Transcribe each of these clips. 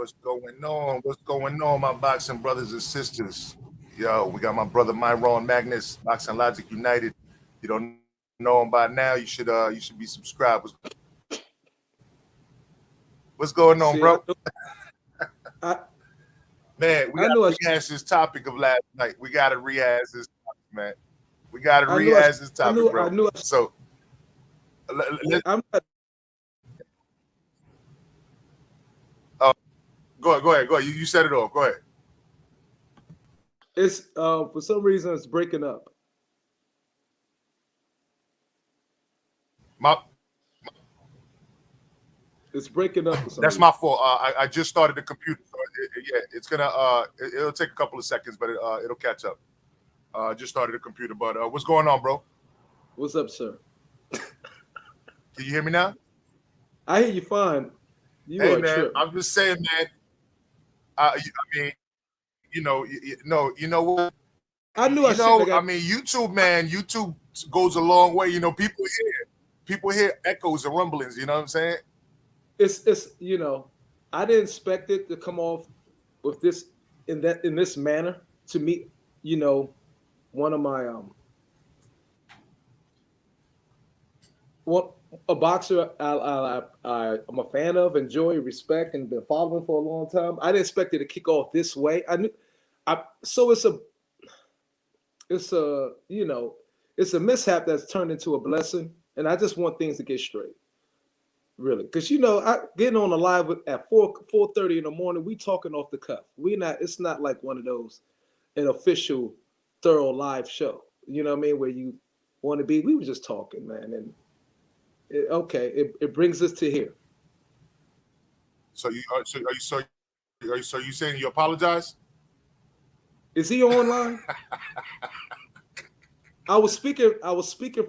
What's going on? What's going on, my boxing brothers and sisters? Yo, we got my brother Myron Magnus, Boxing Logic United. You don't know him by now, you should be subscribed. What's going on, See, bro? I Man, we I got knew I to rehash this topic of last night. We got to rehash this topic, man. We got to I knew I rehash this I topic, knew I bro. knew So, I'm not. go ahead. You set it off. Go ahead. It's for some reason it's breaking up. My It's breaking up for some That's reason. my fault. I just started the computer, so yeah, it's gonna it'll take a couple of seconds, but it'll catch up. Just started the computer, but what's going on, bro? What's up, sir? Can you hear me now? I hear you fine. You Hey, are man, tripping. I'm just saying, man. I mean, no, you know what? I knew I shouldn't have I got. mean, YouTube, man. YouTube goes a long way. You know, people hear echoes and rumblings. You know what I'm saying? It's I didn't expect it to come off with this in this manner. To me, one of my one a boxer I'm a fan of, enjoy, respect, and been following for a long time. I didn't expect it to kick off this way. I knew, I so it's a mishap that's turned into a blessing, and I just want things to get straight, really, because I getting on the live at 4:30 in the morning. We talking off the cuff. We not. It's not like one of those an official, thorough live show. You know what I mean? Where you want to be. We were just talking, man, and it brings us to here. So are you saying you apologize? Is he online? I was speaking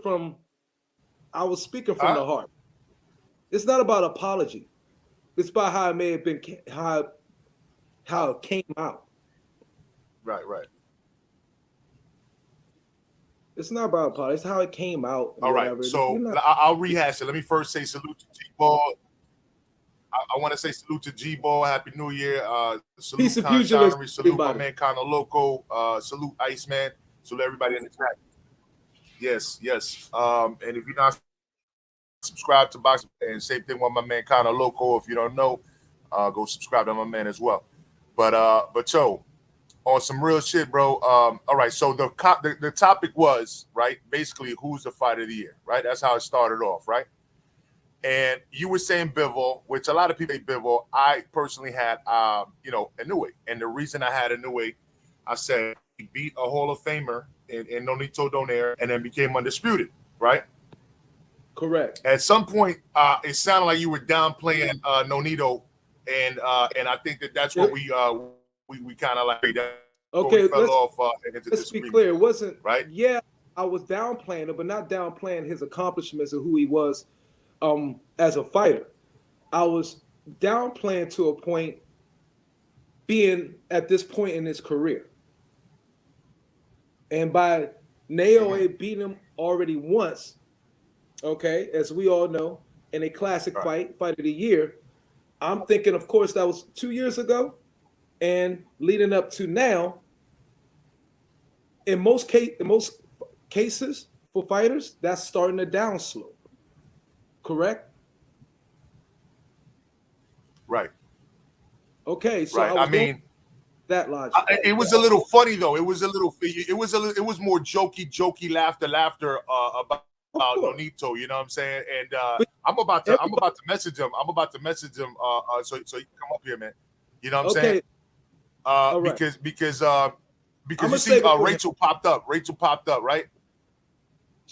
from the heart. It's not about apology. It's about how it may have been, how it came out. Right. It's not about apology. It's how it came out. All right. So I'll rehash it. Let me first say salute to G Ball. I want to say salute to G Ball. Happy New Year. Salute Peace and Con pugilism, Shonery. Salute my everybody. man Conor Loco. Salute Iceman. Salute everybody in the chat. Yes. And if you're not subscribed to Box, and same thing with my man Conor Loco. If you don't know, go subscribe to my man as well. But yo, on some real shit, bro. All right. So the topic was, right, basically who's the fight of the year, right? That's how it started off, right? And you were saying Bivol, which a lot of people say Bivol. I personally had, Inoue. And the reason I had Inoue, I said he beat a Hall of Famer in Nonito Donaire and then became undisputed, right? Correct. At some point, it sounded like you were downplaying Nonito, and I think that's what we kind of like. Okay, we fell off into let's be disagreement. clear. It wasn't right. Yeah, I was downplaying it, but not downplaying his accomplishments or who he was as a fighter. I was downplaying to a point, being at this point in his career, and by Naoya beating him already once, okay, as we all know, in a classic fight of the year. I'm thinking, of course, that was 2 years ago, and leading up to now. In most cases for fighters, that's starting a downslope. Correct? Right. Okay, so right. I mean, that logic. It was a little funny though. It was more jokey laughter about Nonito. You know what I'm saying? And I'm about to message him. So he can come up here, man. You know what I'm saying? Because you see, Rachel popped up. Right?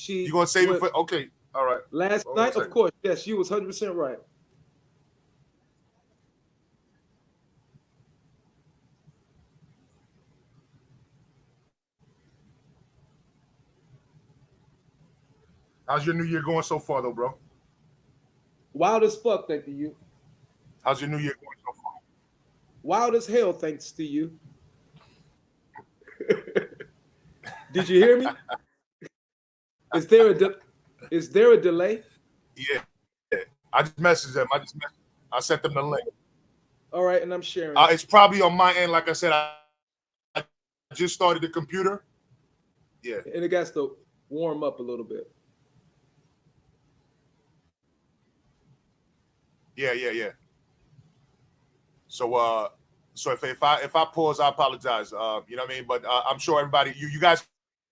You gonna save it for? Okay, all right. Last night, of course, yes, you was 100% right. How's your New Year going so far, though, bro? Wild as fuck, thank you. How's your New Year going so far? Wild as hell, thanks to you. Did you hear me? Is there a delay? Yeah. I just messaged them. I sent them the link. All right, and I'm sharing it. It's probably on my end. Like I said, I just started the computer. Yeah. And it got to warm up a little bit. Yeah. So so if I pause, I apologize. You know what I mean? But I'm sure everybody, you guys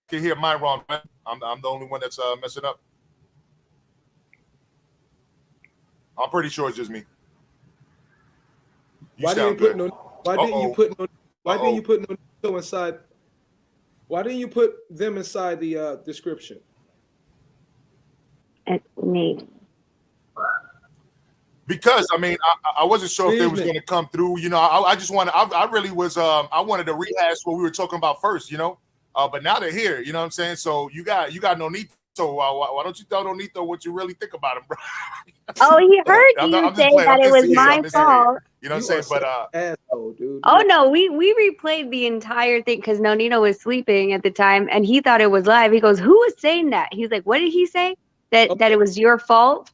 can hear my wrong. Right? I'm the only one that's messing up. I'm pretty sure it's just me. Why didn't you put no? Why didn't you put no? Why didn't you put no inside? Why didn't you put them inside the description? Nate. Because I mean, I wasn't sure if they was going to come through. You know, I just wanted. I really was. I wanted to rehash what we were talking about first. You know, but now they're here. You know what I'm saying? So you got Nonito. Why don't you tell Nonito what you really think about him, bro? Oh, he heard you say that it was my fault. You know what I'm saying? But asshole, dude. Oh no, we replayed the entire thing because Nonito was sleeping at the time and he thought it was live. He goes, "Who was saying that?" He's like, "What did he say? That it was your fault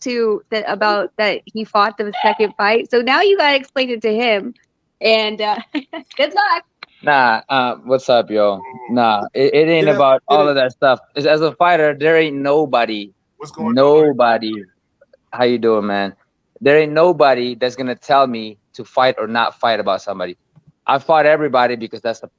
about that he fought the second fight." So now you gotta explain it to him. And good luck. Nah, what's up, yo? Nah, it ain't about all of that stuff. As a fighter, there ain't nobody. What's going on? How you doing, man? There ain't nobody that's gonna tell me to fight or not fight about somebody. I fought everybody because that's the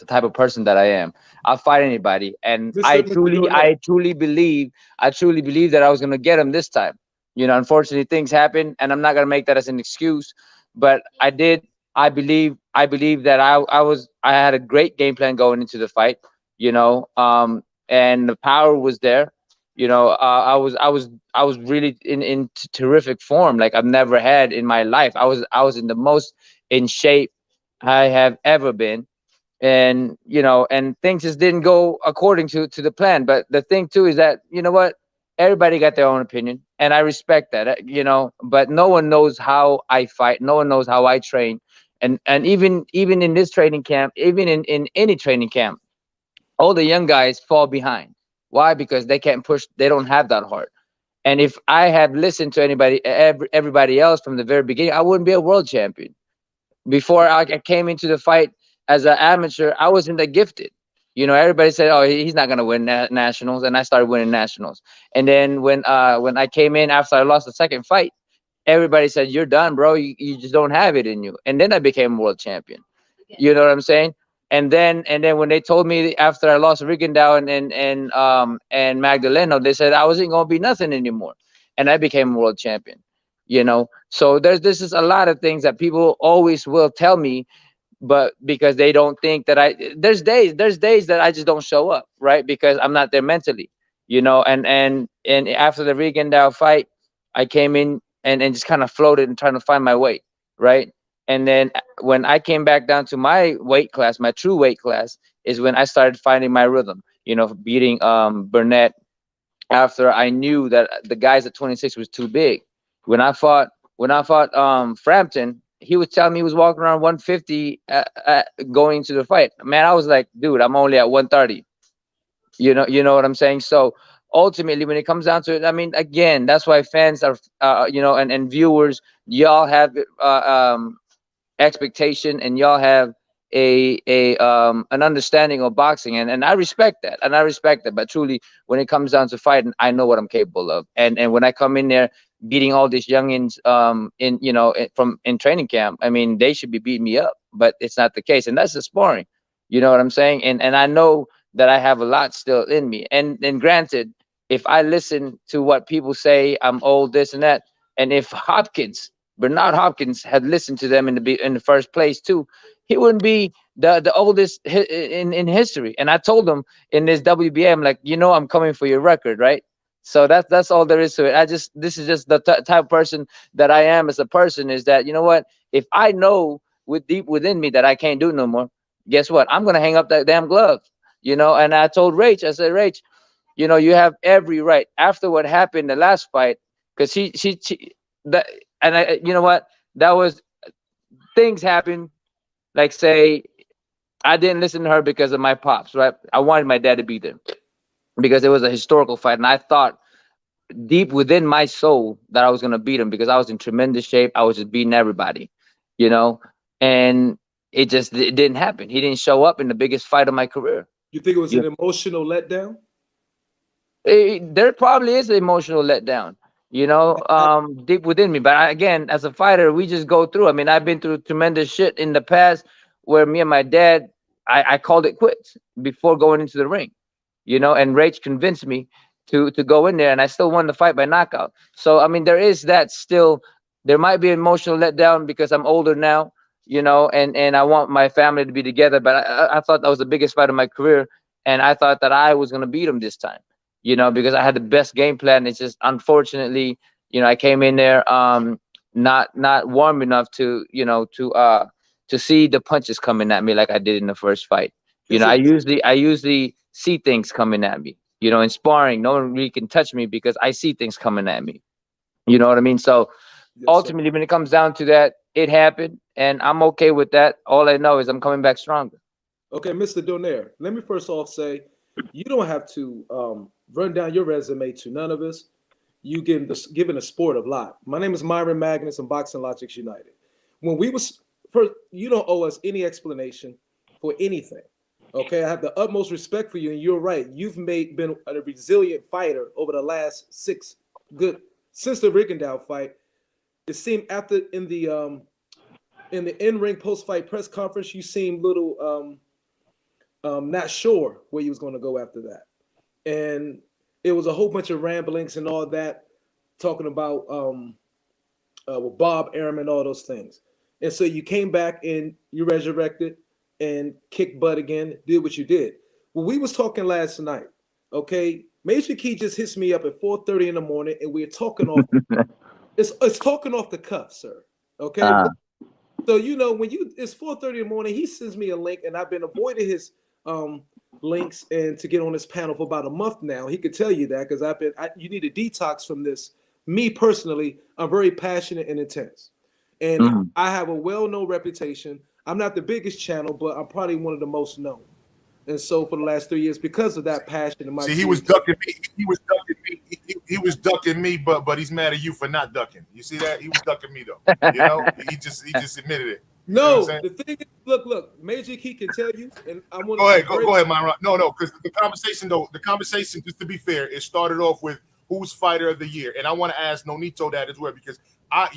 type of person that I am. I'll fight anybody, and I truly believe that I was gonna get him this time. You know, unfortunately, things happen, and I'm not gonna make that as an excuse. But I did. I believe that I had a great game plan going into the fight. You know, and the power was there. You know, I was really in terrific form, like I've never had in my life. I was in the most in shape I have ever been, and you know, and things just didn't go according to the plan. But the thing too is that, you know what, everybody got their own opinion, and I respect that, you know. But no one knows how I fight. No one knows how I train, and even in this training camp, even in any training camp, all the young guys fall behind. Why? Because they can't push. They don't have that heart. And if I had listened to everybody else from the very beginning, I wouldn't be a world champion. Before I came into the fight as an amateur, I wasn't that gifted. You know, everybody said, "Oh, he's not gonna win nationals," and I started winning nationals. And then when I came in after I lost the second fight, everybody said, "You're done, bro. You just don't have it in you." And then I became world champion. You know what I'm saying? And then when they told me after I lost Rigondeaux and Magdaleno, they said I wasn't gonna be nothing anymore, and I became world champion. You know, so this is a lot of things that people always will tell me, but because they don't think that there's days that I just don't show up, right? Because I'm not there mentally, you know. And after the Rigondeaux fight, I came in and just kind of floated and trying to find my way, right? And then when I came back down to my weight class, my true weight class, is when I started finding my rhythm, you know, beating Burnett after I knew that the guys at 26 was too big. When I fought Frampton, he was telling me he was walking around 150 going to the fight. Man, I was like, dude, I'm only at 130. You know what I'm saying? So ultimately, when it comes down to it, I mean, again, that's why fans are, you know, and viewers, y'all have expectation, and y'all have an understanding of boxing, and I respect that. But truly, when it comes down to fighting, I know what I'm capable of, and when I come in there beating all these youngins in training camp, I mean, they should be beating me up, but it's not the case, and that's the sparring. You know what I'm saying? And I know that I have a lot still in me, and granted, if I listen to what people say, I'm old, this and that, and if Bernard Hopkins had listened to them in the first place too, he wouldn't be the oldest in history. And I told him in this WBA, like, you know, I'm coming for your record, right? So that's all there is to it. This is just the type of person that I am as a person, is that, you know what, if I know deep within me that I can't do no more, guess what? I'm gonna hang up that damn glove, you know. And I told Rach, I said, Rach, you know, you have every right after what happened the last fight, because and I, you know what, that was, things happen. Like, say, I didn't listen to her because of my pops, right? I wanted my dad to be there because it was a historical fight, and I thought deep within my soul that I was gonna beat him because I was in tremendous shape. I was just beating everybody, you know, and it didn't happen. He didn't show up in the biggest fight of my career. You think it was Yeah. an emotional letdown? There probably is an emotional letdown, you know, deep within me. But again, as a fighter, we just go through. I mean, I've been through tremendous shit in the past where me and my dad, I called it quits before going into the ring, you know, and Rach convinced me to go in there, and I still won the fight by knockout. So I mean, there is that still. There might be emotional letdown because I'm older now, you know, and I want my family to be together. But I thought that was the biggest fight of my career, and I thought that I was gonna beat him this time, you know, because I had the best game plan. It's just unfortunately, you know, I came in there not warm enough to, you know, to see the punches coming at me like I did in the first fight. You Is know, it I usually see things coming at me. You know, in sparring, no one really can touch me because I see things coming at me. You know what I mean? So yes, sir. ultimately, when it comes down to that, it happened, and I'm okay with that. All I know is I'm coming back stronger. Okay, Mr. Donaire, let me first off say you don't have to run down your resume to none of us. You giving the sport a lot. My name is Myron Magnus and Boxing Logics United. When we was first, you don't owe us any explanation for anything. Okay, I have the utmost respect for you, and you're right. You've been a resilient fighter over the last since the Rigondeaux fight. It seemed after in the in-ring post-fight press conference, you seemed little not sure where you was going to go after that, and it was a whole bunch of ramblings and all that, talking about with Bob Arum and all those things. And so you came back and you resurrected and kicked butt again, did what you did. Well, we was talking last night, okay? Major Key just hits me up at 4:30 in the morning, and we're talking off. It's talking off the cuff, sir. Okay. So you know when it's 4:30 in the morning, he sends me a link, and I've been avoiding his links and to get on this panel for about a month now. He could tell you that because you need a detox from this. Me personally, I'm very passionate and intense, and I have a well-known reputation. I'm not the biggest channel, but I'm probably one of the most known. And so for the last 3 years, because of that passion in my See, he was ducking me. He was ducking me. He was ducking me, but he's mad at you for not ducking. You see that? He was ducking me though. You know, he just admitted it. You know No, what I'm saying? the thing is, look, Major Key can tell you, and I want Go ahead, Myron. No, because the conversation, just to be fair, it started off with who's fighter of the year, and I want to ask Nonito that as well because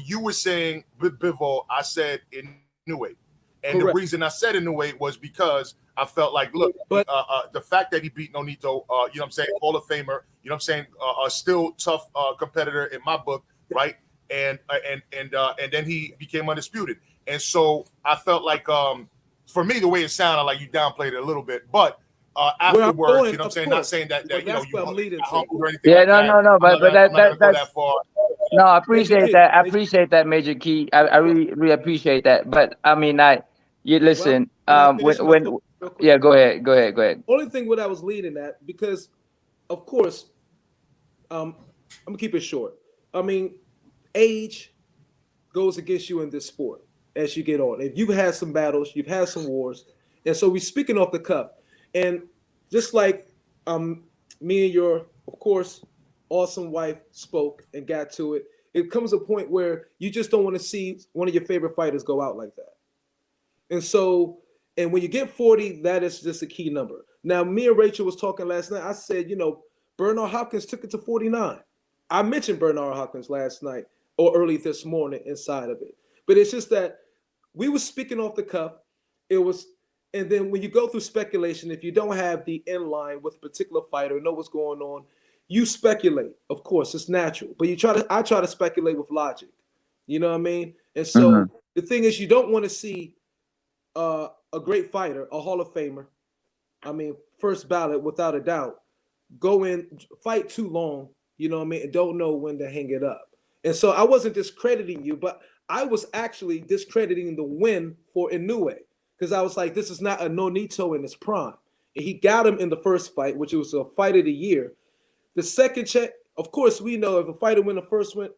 you were saying Bivol, I said Inoue, and Correct. the reason I said Inoue was because I felt like, look, But the fact that he beat Nonito, you know what I'm saying, Hall of Famer, you know what I'm saying, a still tough competitor in my book, right? And then he became undisputed. And so I felt like, for me, the way it sounded, like you downplayed it a little bit. But afterwards, going, you know what I'm saying, course, not saying that you know, that's where I'm leading to. humbled or anything Yeah, like that. no, but I'm not gonna go that's that far. no, I appreciate Major that. I Key. appreciate that, Major Key. I really appreciate that. But I mean, you listen. Well, can I finish my when thought real quick? yeah, go ahead. Only thing what I was leading at, because of course, I'm gonna keep it short. I mean, age goes against you in this sport as you get on. If you've had some battles, you've had some wars, and so we're speaking off the cuff. And just like me and your, of course, awesome wife spoke and got to it, it comes a point where you just don't want to see one of your favorite fighters go out like that. And so, and when you get 40, that is just a key number. Now, me and Rachel was talking last night. I said, you know, Bernard Hopkins took it to 49. I mentioned Bernard Hopkins last night or early this morning inside of it. But it's just that we were speaking off the cuff. It was, and then when you go through speculation, if you don't have the in line with a particular fighter, know what's going on, you speculate. Of course, it's natural. But I try to speculate with logic. You know what I mean? And so the thing is, you don't want to see a great fighter, a Hall of Famer, I mean, first ballot without a doubt, go in, fight too long, you know what I mean, and don't know when to hang it up. And so I wasn't discrediting you, but I was actually discrediting the win for Inoue because I was like, this is not a Nonito in his prime. And he got him in the first fight, which was a fight of the year. The second check, of course, we know if a fighter win the first one,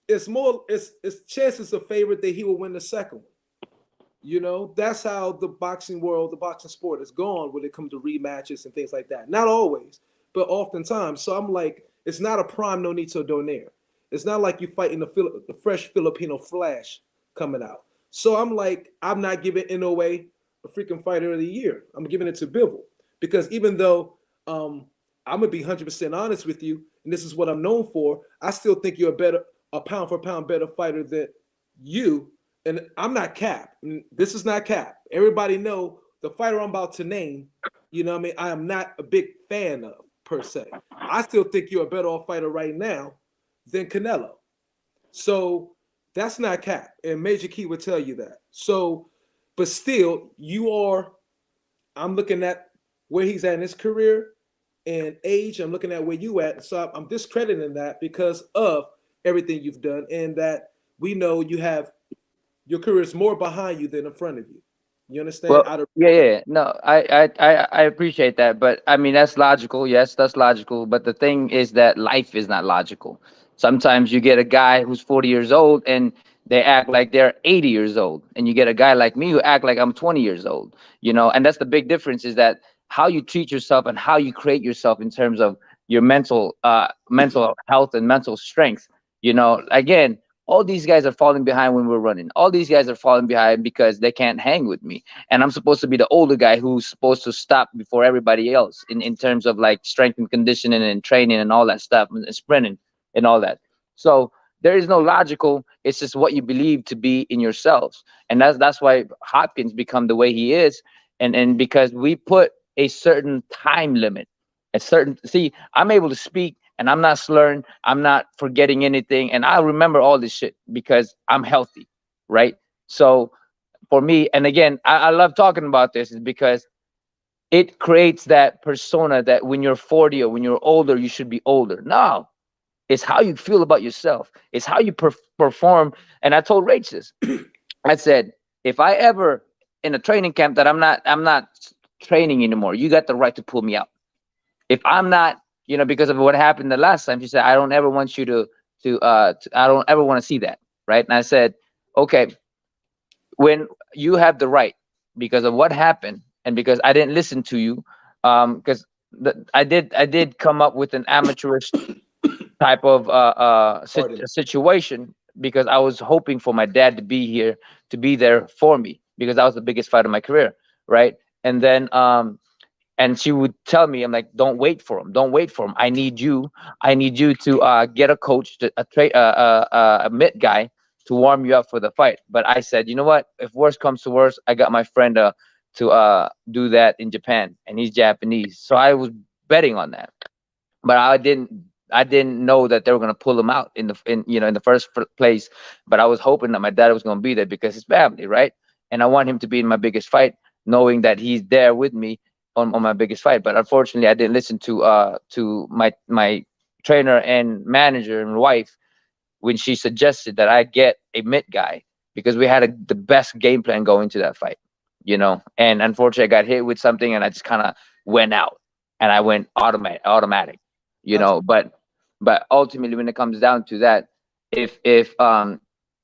it's chances of favorite that he will win the second one. You know, that's how the boxing world, the boxing sport is gone when it comes to rematches and things like that. Not always, but oftentimes. So I'm like, it's not a prime Nonito Donaire. It's not like you're fighting the fresh Filipino flash coming out. So I'm like, I'm not giving NOA a freaking fighter of the year. I'm giving it to Bivol because even though I'm gonna be 100% honest with you, and this is what I'm known for, I still think you're a pound for pound better fighter than you. And I'm not cap. This is not cap. Everybody know the fighter I'm about to name. You know what I mean? I am not a big fan of per se. I still think you're a better off fighter right now than Canelo. So that's not cap. And Major Key would tell you that. So, but still, I'm looking at where he's at in his career and age. I'm looking at where you at. So I'm discrediting that because of everything you've done and that we know your career is more behind you than in front of you. You understand? Well, yeah. No, I appreciate that, but I mean that's logical. Yes, that's logical. But the thing is that life is not logical. Sometimes you get a guy who's 40 years old and they act like they're 80 years old, and you get a guy like me who act like I'm 20 years old. You know, and that's the big difference is that how you treat yourself and how you create yourself in terms of your mental health and mental strength. You know, again, all these guys are falling behind when we're running. All these guys are falling behind because they can't hang with me. And I'm supposed to be the older guy who's supposed to stop before everybody else in terms of like strength and conditioning and training and all that stuff and sprinting and all that. So there is no logical, it's just what you believe to be in yourselves. And that's why Hopkins become the way he is. And because we put a certain time limit, I'm able to speak and I'm not slurring, I'm not forgetting anything, and I remember all this shit because I'm healthy, right? So for me, and again, I love talking about this is because it creates that persona that when you're 40 or when you're older, you should be older. No, it's how you feel about yourself. It's how you perform. And I told Rach this. I said, if I ever in a training camp that I'm not training anymore, you got the right to pull me out. If I'm not, you know, because of what happened the last time, she said, I don't ever want you I don't ever want to see that. Right. And I said, okay, when you have the right, because of what happened and because I didn't listen to you, because I did come up with an amateurish type of situation because I was hoping for my dad to be here, to be there for me, because that was the biggest fight of my career. Right. And then, and she would tell me, I'm like, don't wait for him. Don't wait for him. I need you to get a coach, a mitt guy to warm you up for the fight. But I said, you know what? If worse comes to worse, I got my friend to do that in Japan, and he's Japanese. So I was betting on that. But I didn't know that they were gonna pull him out in the first place. But I was hoping that my dad was gonna be there because his family, right? And I want him to be in my biggest fight, knowing that he's there with me on my biggest fight. But unfortunately I didn't listen to my trainer and manager and wife when she suggested that I get a mitt guy, because we had the best game plan going to that fight, you know. And unfortunately I got hit with something and I just kind of went out and I went automatic, you know. But ultimately when it comes down to that, if and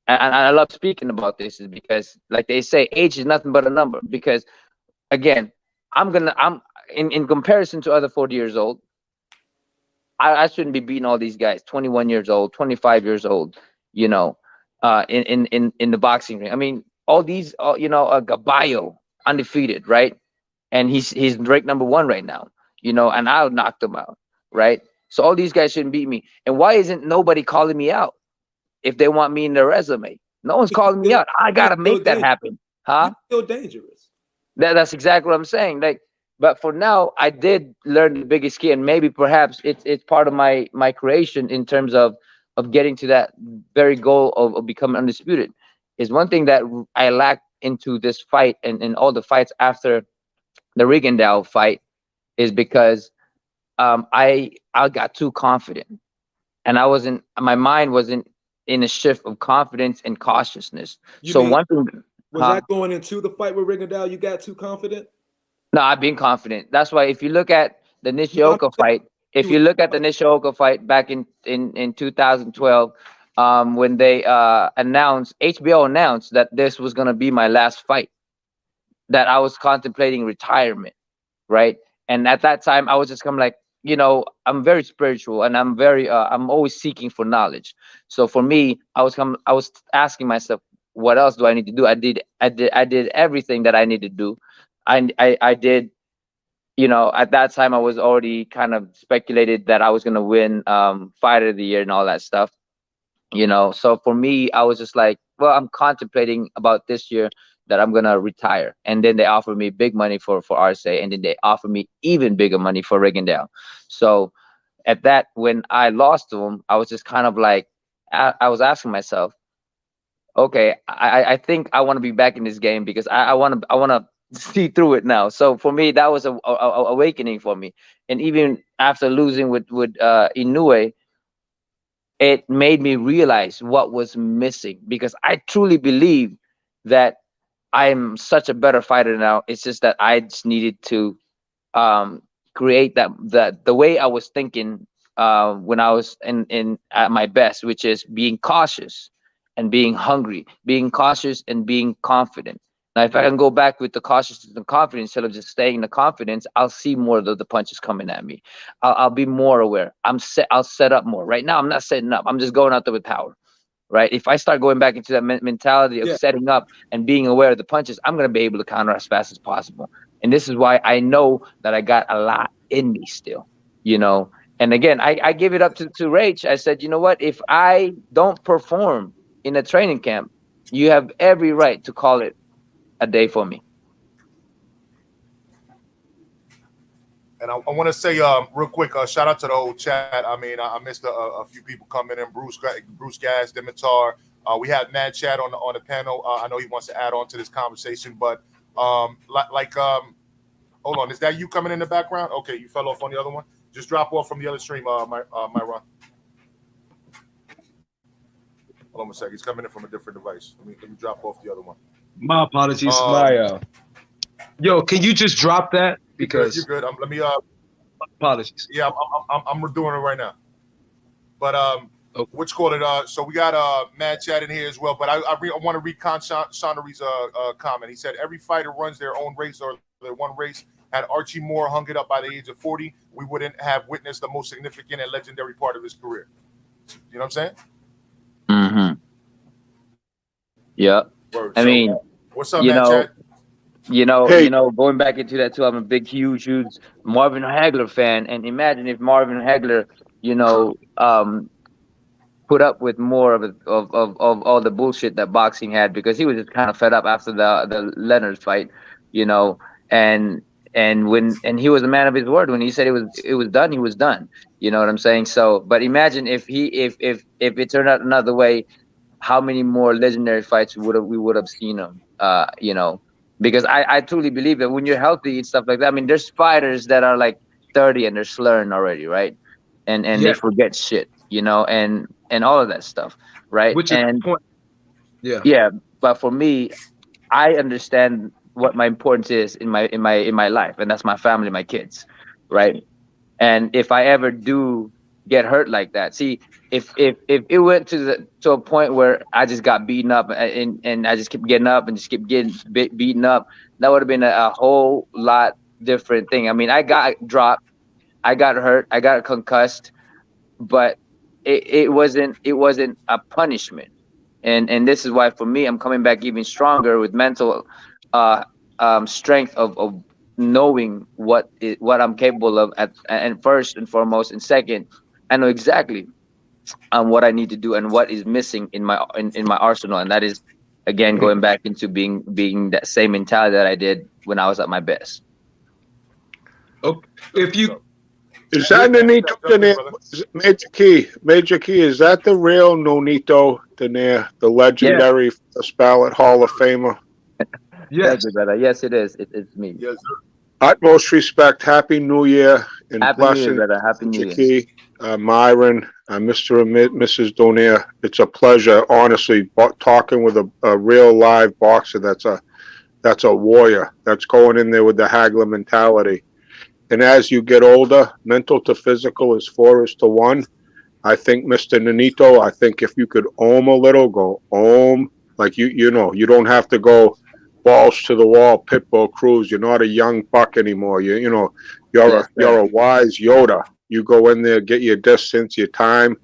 I love speaking about this is because, like they say, age is nothing but a number. Because again, I'm in comparison to other 40 years old, I shouldn't be beating all these guys 21 years old, 25 years old, you know, in the boxing ring. I mean, all these, you know, Gaballo, undefeated, right? And he's ranked #1 right now, you know, and I knocked him out, right? So all these guys shouldn't beat me. And why isn't nobody calling me out if they want me in their resume? No one's calling me out. I gotta make that happen, huh? You're still dangerous. That's exactly what I'm saying. Like, but for now, I did learn the biggest key, and maybe perhaps it's part of my creation in terms of getting to that very goal of becoming undisputed. Is one thing that I lacked into this fight and all the fights after the Rigondeaux fight is because I got too confident, and my mind wasn't in a shift of confidence and cautiousness. One thing. Was that going into the fight with Rigondeaux? You got too confident? No, I've been confident. That's why if you look at the Nishioka fight, back in 2012, when they HBO announced that this was gonna be my last fight, that I was contemplating retirement, right? And at that time, I was just kind of like, you know, I'm very spiritual, and I'm very I'm always seeking for knowledge. So for me, I was asking myself, what else do I need to do? I did everything that I need to do. I did, you know, at that time I was already kind of speculated that I was going to win fighter of the year and all that stuff, you know. So for me, I was just like, well, I'm contemplating about this year that I'm gonna retire. And then they offered me big money for Arce, and then they offered me even bigger money for Rigondeaux. So at that, when I lost to him, I was just kind of like, I was asking myself, okay, I think I want to be back in this game because I want to see through it now. So for me, that was a awakening for me. And even after losing with Inoue, it made me realize what was missing, because I truly believe that I'm such a better fighter now. It's just that I just needed to create that the way I was thinking when I was in at my best, which is being cautious and being hungry, being cautious and being confident. Now, if I can go back with the cautiousness and confidence instead of just staying in the confidence, I'll see more of the punches coming at me. I'll be more aware. I'll set up more. Right now, I'm not setting up. I'm just going out there with power. Right. If I start going back into that mentality of setting up and being aware of the punches, I'm going to be able to counter as fast as possible. And this is why I know that I got a lot in me still, you know. And again, I give it up to Rach. I said, you know what? If I don't perform in a training camp, you have every right to call it a day for me. And I want to say real quick, shout out to the whole chat. I mean, I missed a few people coming in. Bruce Gas, Dimitar. We had Mad Chat on the panel. I know he wants to add on to this conversation, but hold on, is that you coming in the background? Okay, you fell off on the other one. Just drop off from the other stream, my run. Hold on a second. He's coming in from a different device. Let me drop off the other one. My apologies. Yo, can you just drop that? Because you're good. Let me. Apologies. Yeah, I'm doing it right now. But okay. What's called it? So we got Mad Chat in here as well. But I want to read Connery's comment. He said every fighter runs their own race or their one race. Had Archie Moore hung it up by the age of 40, we wouldn't have witnessed the most significant and legendary part of his career. You know what I'm saying? Mm-hmm. Yeah. I mean, what's up, Mad Chat? You know, going back into that too, I'm a big, huge Marvin Hagler fan. And imagine if Marvin Hagler, you know, put up with more of all the bullshit that boxing had, because he was just kind of fed up after the Leonard fight, you know, and he was a man of his word. When he said it was done, he was done. You know what I'm saying? So, but imagine if it turned out another way, how many more legendary fights we would have seen him, you know. Because I truly believe that when you're healthy and stuff like that, I mean, there's fighters that are like 30 and they're slurring already, right? And they forget shit, you know, and all of that stuff, right? Which is the point. Yeah. But for me, I understand what my importance is in my life, and that's my family, my kids, right? And if I ever do get hurt like that, see, if it went to a point where I just got beaten up and I just kept getting up and just kept getting beaten up, that would have been a whole lot different thing. I mean, I got dropped, I got hurt, I got concussed, but it wasn't a punishment. And this is why for me, I'm coming back even stronger with mental strength of knowing what I'm capable of and first and foremost, and second, I know exactly what I need to do and what is missing in my arsenal, and that is, again, going back into being that same mentality that I did when I was at my best. Okay. If you is that Nonito Donaire, Major Key, is that the real Nonito Donaire, the legendary first ballot Hall of Famer? Yes, brother. Yes, it is. It's me. Yes, sir. Utmost respect. Happy New Year and Happy blessings. New Year, brother. Happy New Year. Key, Myron, Mr. and Mrs. Donaire. It's a pleasure, honestly, talking with a real live boxer. That's a warrior. That's going in there with the Hagler mentality. And as you get older, mental to physical is 4:1. I think, Mr. Nonito, I think if you could ohm a little, go ohm. Like, you know, you don't have to go balls to the wall, Pitbull Cruz. You're not a young buck anymore. You know, Yes, you're sir. a wise Yoda. You go in there, get your distance, your time,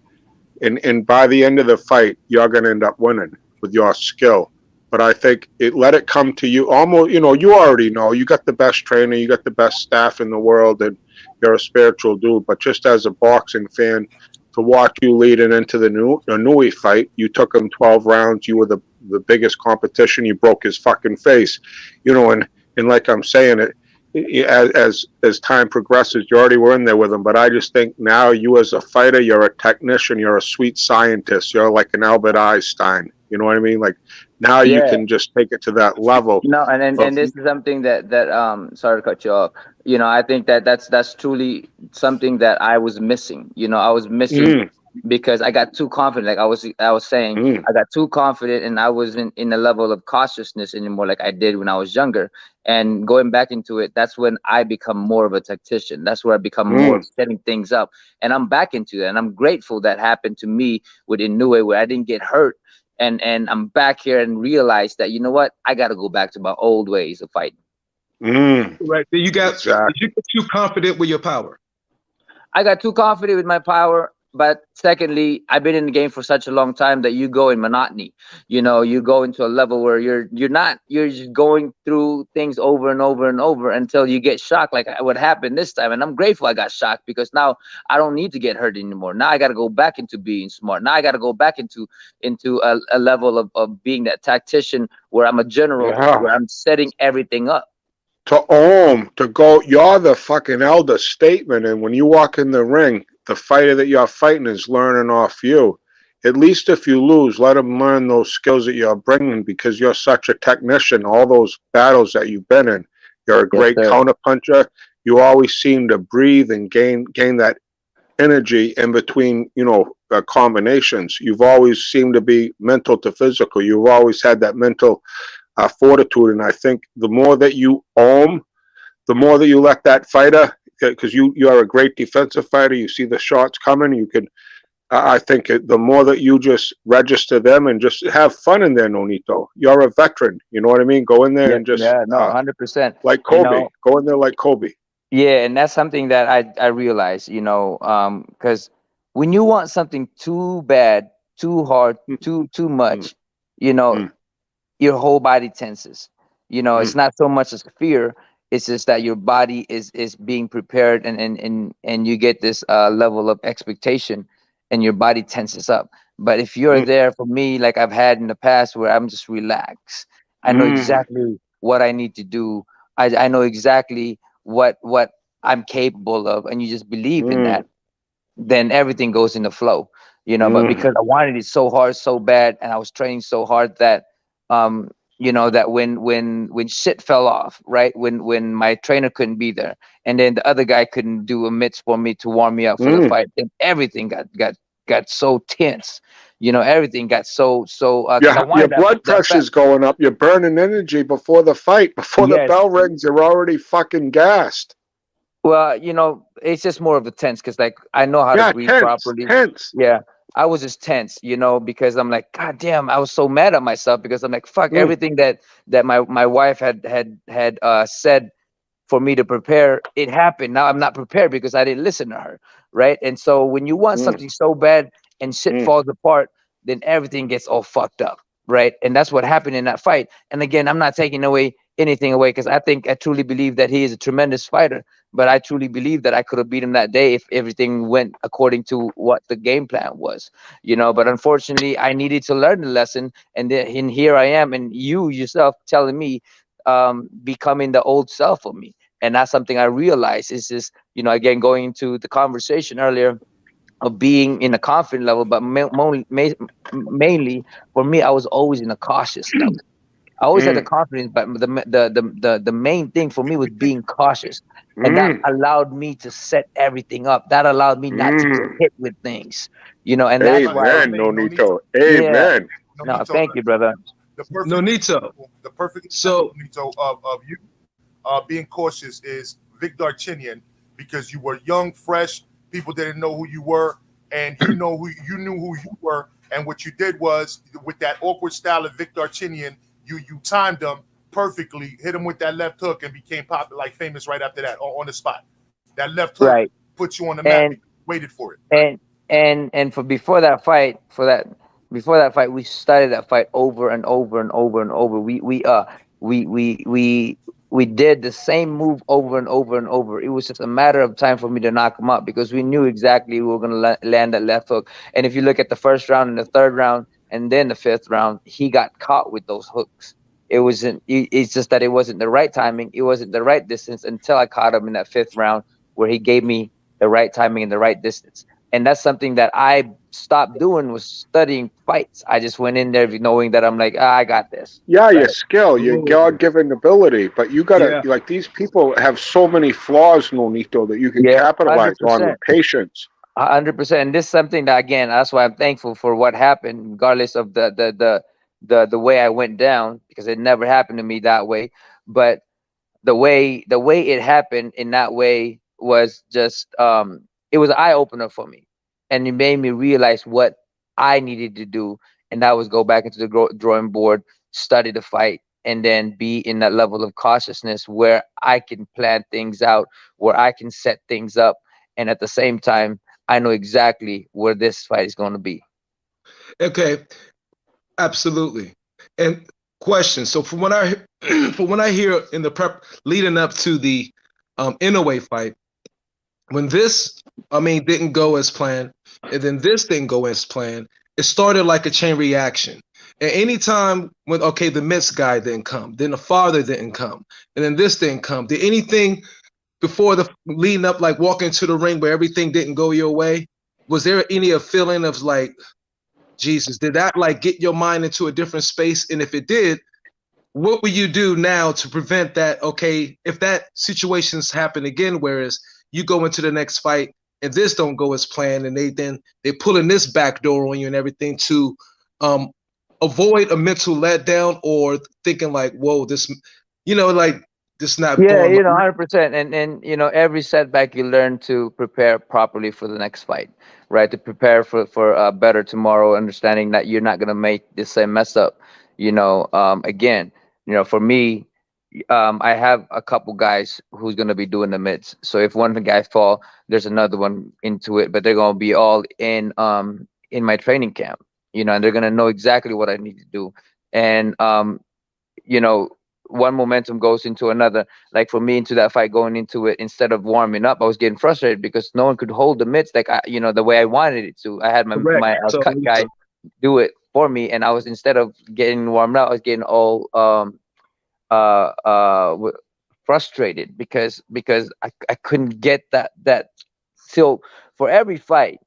and by the end of the fight, you're gonna end up winning with your skill. But I think let it come to you. Almost, you know, you already know. You got the best trainer, you got the best staff in the world, and you're a spiritual dude. But just as a boxing fan, to watch you leading into the Nui fight, you took him 12 rounds. You were the biggest competition. You broke his fucking face, you know. And like I'm saying, as time progresses, you already were in there with him. But I just think now you as a fighter, you're a technician, you're a sweet scientist, you're like an Albert Einstein. You know what I mean? Like now you Yeah. can just take it to that level. No, and of- this is something that sorry to cut you off. You know, I think that's truly something that I was missing. You know, I was missing Mm, because I got too confident. Like I was saying, mm, I got too confident, and I wasn't in a level of cautiousness anymore like I did when I was younger. And going back into it, that's when I become more of a tactician. That's where I become more mm, of setting things up, and I'm back into that. And I'm grateful that happened to me with Inoue, where I didn't get hurt. And I'm back here and realize that, you know what, I got to go back to my old ways of fighting. mm. Right. You got. Exactly. Did you get too confident with your power? I got too confident with my power. But secondly, I've been in the game for such a long time that you go in monotony. You know, you go into a level where you're just going through things over and over and over until you get shocked, like what happened this time. And I'm grateful I got shocked, because now I don't need to get hurt anymore. Now I got to go back into being smart. Now I got to go back into a level of being that tactician where I'm a general, Yeah. where I'm setting everything up. To go, you're the fucking elder statement. And when you walk in the ring, the fighter that you're fighting is learning off you. At least if you lose, let him learn those skills that you're bringing, because you're such a technician. All those battles that you've been in, you're a Yes, great sir. counterpuncher. You always seem to breathe and gain that energy in between, you know, combinations. You've always seemed to be mental to physical. You've always had that mental fortitude. And I think the more that you the more that you let that fighter, because you are a great defensive fighter, you see the shots coming, you can. I think the more that you just register them and just have fun in there, Nonito. You're a veteran. You know what I mean? Go in there Yeah, and just yeah, no, 100%. like You Kobe. know, Go in there like Kobe. yeah, and that's something that I realized, you know, because when you want something too bad, too hard, Mm, too mm, much, you know, mm, your whole body tenses. You know, it's mm, not so much as fear; it's just that your body is being prepared, and you get this level of expectation, and your body tenses up. But if you're mm, there, for me, like I've had in the past, where I'm just relaxed, I know mm, exactly what I need to do. I know exactly what I'm capable of, and you just believe in mm, that, then everything goes in the flow, you know. But mm, because I wanted it so hard, so bad, and I was training so hard that, you know, that when shit fell off, right, when my trainer couldn't be there, and then the other guy couldn't do a mitts for me to warm me up for the mm. fight, then everything got so tense, you know. Everything got so because I Your wanted blood that fat. pressure's going up. You're burning energy before the fight. Before the Yes. bell rings, you're already fucking gassed. Well, you know, it's just more of the tense, because like I know how to Yeah, breathe tense, properly. tense. Yeah, I was just tense, you know, because I'm like, God damn, I was so mad at myself, because I'm like, fuck, Mm, everything that my wife had said for me to prepare, it happened. Now I'm not prepared because I didn't listen to her, right? And so when you want mm, something so bad and shit mm, falls apart, then everything gets all fucked up, right? And that's what happened in that fight. And again, I'm not taking anything away, because I truly believe that he is a tremendous fighter. But I truly believe that I could have beat him that day if everything went according to what the game plan was, you know. But unfortunately, I needed to learn the lesson, and here I am, and you yourself telling me, becoming the old self of me. And that's something I realized is just, you know, again, going into the conversation earlier of being in a confident level, but mainly for me, I was always in a cautious level. I always had the mm, confidence, but the main thing for me was being cautious, and that mm, allowed me to set everything up. That allowed me not to get mm. hit with things, you know. And that's But why, Amen, Nonito, Nonito. yeah. Amen. No, Nonito, thank you, brother. the perfect Nonito. example, the perfect So example, Nonito, of you being cautious is Vic Darchinyan, because you were young, fresh. People didn't know who you were, and you knew who you were. And what you did was, with that awkward style of Vic Darchinyan, you timed them perfectly, hit him with that left hook, and became popular, like famous right after that on the spot. That left hook Right. put you on the map. And You waited for it. and for before that fight, we started that fight over and over and over and over. We did the same move over and over and over. It was just a matter of time for me to knock him out because we knew exactly we were going to land that left hook. And if you look at the first round and the third round and then the fifth round, he got caught with those hooks. It's just that it wasn't the right timing. It wasn't the right distance until I caught him in that fifth round where he gave me the right timing and the right distance. And that's something that I stopped doing, was studying fights. I just went in there knowing that I'm like, I got this. Yeah, your skill, your God-given ability, but you gotta, Yeah. like, these people have so many flaws, Nonito, that you can capitalize on 100%. with patience. 100%. And this is something that, again, that's why I'm thankful for what happened, regardless of the way I went down, because it never happened to me that way. But the way it happened in that way was just it was an eye opener for me, and it made me realize what I needed to do, and that was go back into the drawing board, study the fight, and then be in that level of cautiousness where I can plan things out, where I can set things up, and at the same time I know exactly where this fight is going to be. Okay, absolutely. And question. So from what I hear in the prep leading up to the Inoue fight, when this didn't go as planned, and then this didn't go as planned, it started like a chain reaction. And anytime when the Mets guy didn't come, then the father didn't come, and then this didn't come. Did anything before the leading up, like walking to the ring where everything didn't go your way? Was there any feeling of like, Jesus, did that like get your mind into a different space? And if it did, what will you do now to prevent that? Okay, if that situation's happen again, whereas you go into the next fight and this don't go as planned, and they pulling this back door on you and everything to avoid a mental letdown or thinking like, whoa, this, like this not Yeah, going. 100%. And every setback you learn to prepare properly for the next fight, right? To prepare for a better tomorrow, understanding that you're not gonna make the same mess up. Again, for me, I have a couple guys who's gonna be doing the mids. So if one guy fall, there's another one into it, but they're gonna be all in my training camp, and they're gonna know exactly what I need to do. And one momentum goes into another. Like for me, into that fight, going into it, instead of warming up, I was getting frustrated because no one could hold the mitts like the way I wanted it to. I had my cut guy do it for me, and I was, instead of getting warmed up, I was getting all frustrated because I couldn't get that. So for every fight,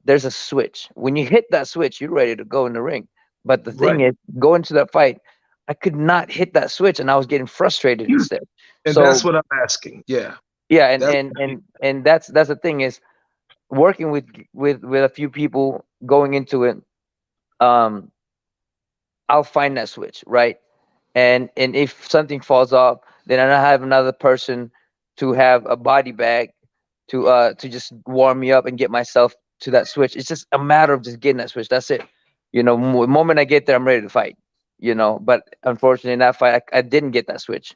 there's a switch. When you hit that switch, you're ready to go in the ring. But the thing is, going to that fight, I could not hit that switch, and I was getting frustrated instead. And that's what I'm asking. Yeah. Yeah, and that's the thing is, working with a few people going into it, I'll find that switch, right? And if something falls off, then I have another person to have a body bag to just warm me up and get myself to that switch. It's just a matter of just getting that switch. That's it. The moment I get there, I'm ready to fight. But unfortunately in that fight, I didn't get that switch.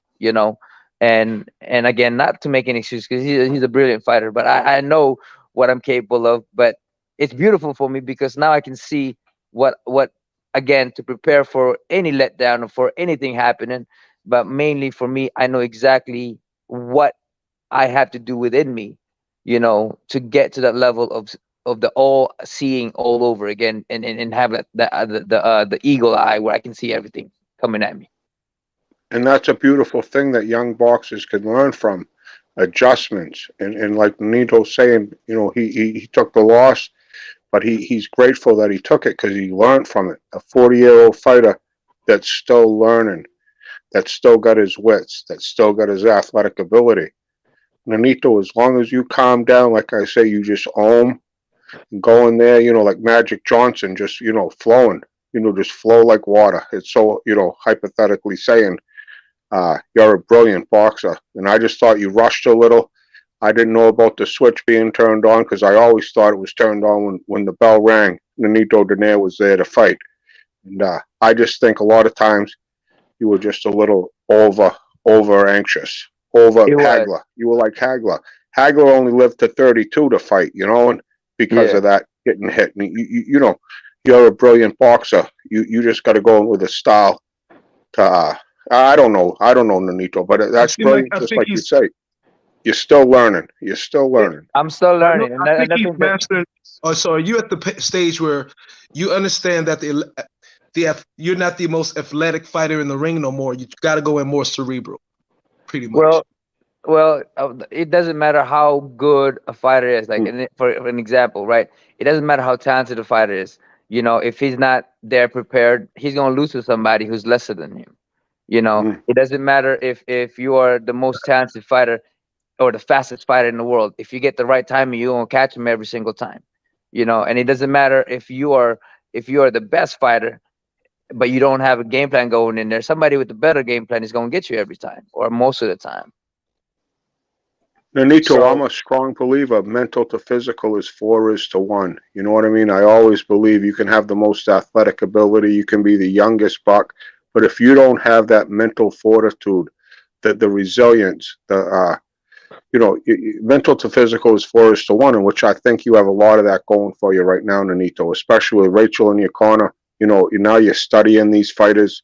And again, not to make any excuse, because he's a brilliant fighter, but I know what I'm capable of. But it's beautiful for me because now I can see what again, to prepare for any letdown or for anything happening. But mainly for me, I know exactly what I have to do within me, to get to that level of the all seeing all over again, and have the eagle eye where I can see everything coming at me. And that's a beautiful thing that young boxers can learn from, adjustments. And like Nito's saying, he took the loss, but he's grateful that he took it because he learned from it. A 40-year-old fighter that's still learning, that's still got his wits, that's still got his athletic ability. Nonito, as long as you calm down, like I say, you just own, go in there, like Magic Johnson, just, flowing, just flow like water. It's so, hypothetically saying, you're a brilliant boxer. And I just thought you rushed a little. I didn't know about the switch being turned on because I always thought it was turned on when the bell rang. Nonito Donaire was there to fight. And I just think a lot of times you were just a little over anxious, over It was. Hagler. You were like Hagler. Hagler only lived to 32 to fight, you know, and because of that getting hit. And you know, you're a brilliant boxer. You just got to go in with a style to. I don't know, Nonito, but that's brilliant. Just like you say, you're still learning. You're still learning. I'm still learning. I think he's mastering. Oh, so are you at the stage where you understand that you're not the most athletic fighter in the ring no more? You got to go in more cerebral, pretty much. Well, it doesn't matter how good a fighter is. Like, for an example, right? It doesn't matter how talented a fighter is. You know, if he's not there prepared, he's gonna lose to somebody who's lesser than him. You know, it doesn't matter if you are the most talented fighter or the fastest fighter in the world. If you get the right timing, you're gonna catch him every single time. You know, and it doesn't matter if you are the best fighter, but you don't have a game plan going in there. Somebody with a better game plan is gonna get you every time, or most of the time. Nonito, I'm a strong believer. Mental to physical is 4:1. You know what I mean? I always believe you can have the most athletic ability. You can be the youngest buck. But if you don't have that mental fortitude, the resilience, mental to physical is 4:1, in which I think you have a lot of that going for you right now, Nonito, especially with Rachel in your corner. You know, now you're studying these fighters.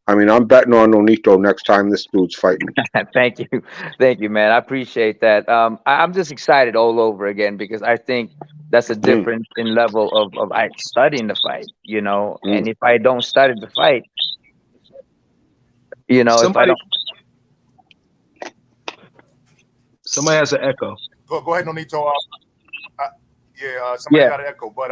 I mean, I'm betting on Nonito next time this dude's fighting. Thank you, man. I appreciate that. I'm just excited all over again because I think that's a difference in level of studying the fight, you know. And if I don't study the fight, you know, somebody has an echo. Go ahead, Nonito. Somebody got an echo, but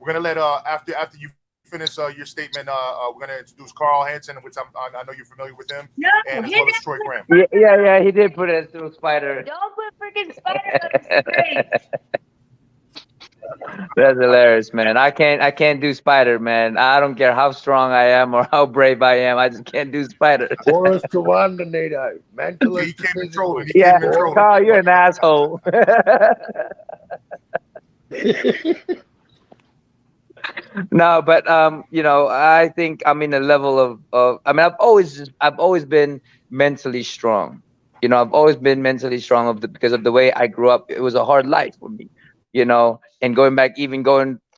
we're gonna let after you finish your statement, we're gonna introduce Carl Hansen, which I know you're familiar with him, and as well as Troy Graham. Yeah, he did put it through Spider. Don't put freaking Spider on the screen. That's hilarious, man. I can't do Spider, man. I don't care how strong I am or how brave I am. I just can't do Spider. 4:1, Nonito. Mental. He can't control it. Yeah, Carl, you're an asshole. No, but you know, I think I'm in a level of. I mean, I've always been mentally strong. You know, I've always been mentally strong because of the way I grew up. It was a hard life for me, you know, and going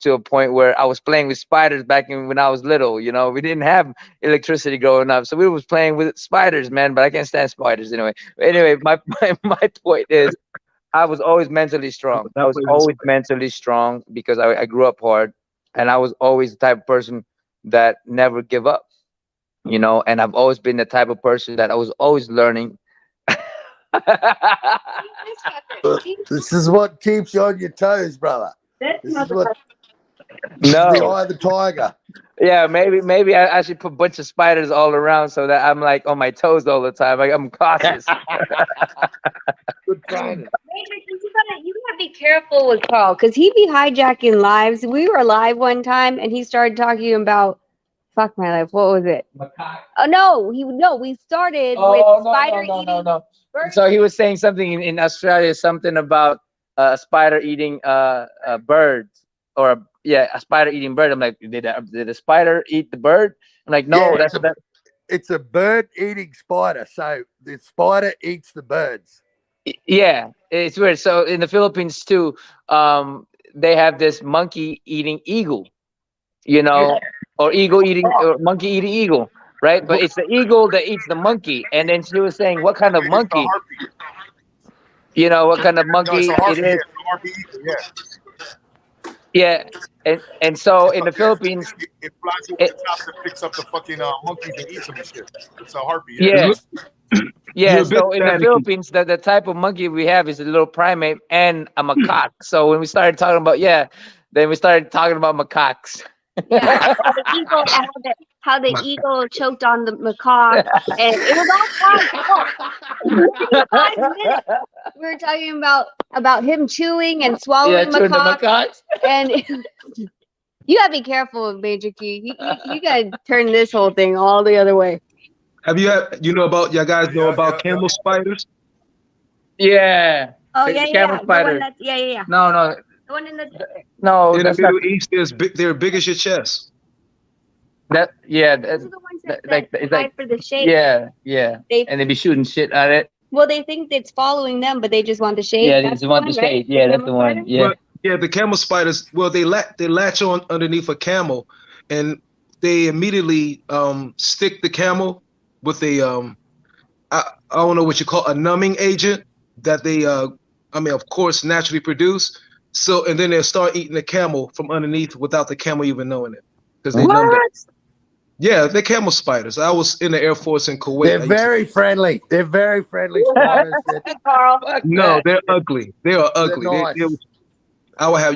to a point where I was playing with spiders back when I was little. You know, we didn't have electricity growing up, so we was playing with spiders, man. But I can't stand spiders anyway. Anyway, my point is, I was always mentally strong. I was always mentally strong because I grew up hard. And I was always the type of person that never give up, you know, and I've always been the type of person that I was always learning. This is what keeps you on your toes, brother. This is what the eye of the tiger. Yeah, maybe I should put a bunch of spiders all around so that I'm like on my toes all the time. Like I'm cautious. Good training. You gotta be careful with Carl because he be hijacking lives. We were live one time and he started talking about fuck my life. What was it? Oh no, we started with spider eating. Birds. So he was saying something in Australia, something about a spider eating birds or a spider eating bird. I'm like, did a spider eat the bird? I'm like, no, it's a bird eating spider. So the spider eats the birds. Yeah, it's weird. So in the Philippines too, they have this monkey eating eagle, you know, or eagle eating or monkey eating eagle, right? But it's the eagle that eats the monkey. And then she was saying, what kind of monkey? You know, what kind of monkey it is? Yeah, and so in the Philippines, it flies over the top and picks up the fucking monkeys and eats them and shit. It's a harpy. Yeah. Yeah, so in the Philippines, the type of monkey we have is a little primate and a macaque. So when we started talking about then we started talking about macaques. Yeah, how the eagle choked on the macaque, and it was all 5 minutes. We were talking about him chewing and swallowing macaques, and you gotta be careful with Major Key. You gotta turn this whole thing all the other way. Y'all guys know about camel spiders? Yeah. Oh yeah. Camel spider. Yeah. No. The one in the in the Middle East, they're big as your chest. Those are the ones like it's like for the shape. yeah. They And they be shooting shit at it. well, they think it's following them, but they just want the shape. Yeah, That's they want the one, right? shade. Yeah, that's the camel one. spider? Yeah. But yeah, the camel spiders. Well, they latch on underneath a camel, and they immediately stick the camel with a I don't know what you call a numbing agent that they of course naturally produce. So and then they'll start eating the camel from underneath without the camel even knowing it because they numbed it. Yeah, they're camel spiders. I was in the Air Force in Kuwait. They're very friendly. They're very friendly spiders. Carl. No, they're ugly. They are ugly. nice.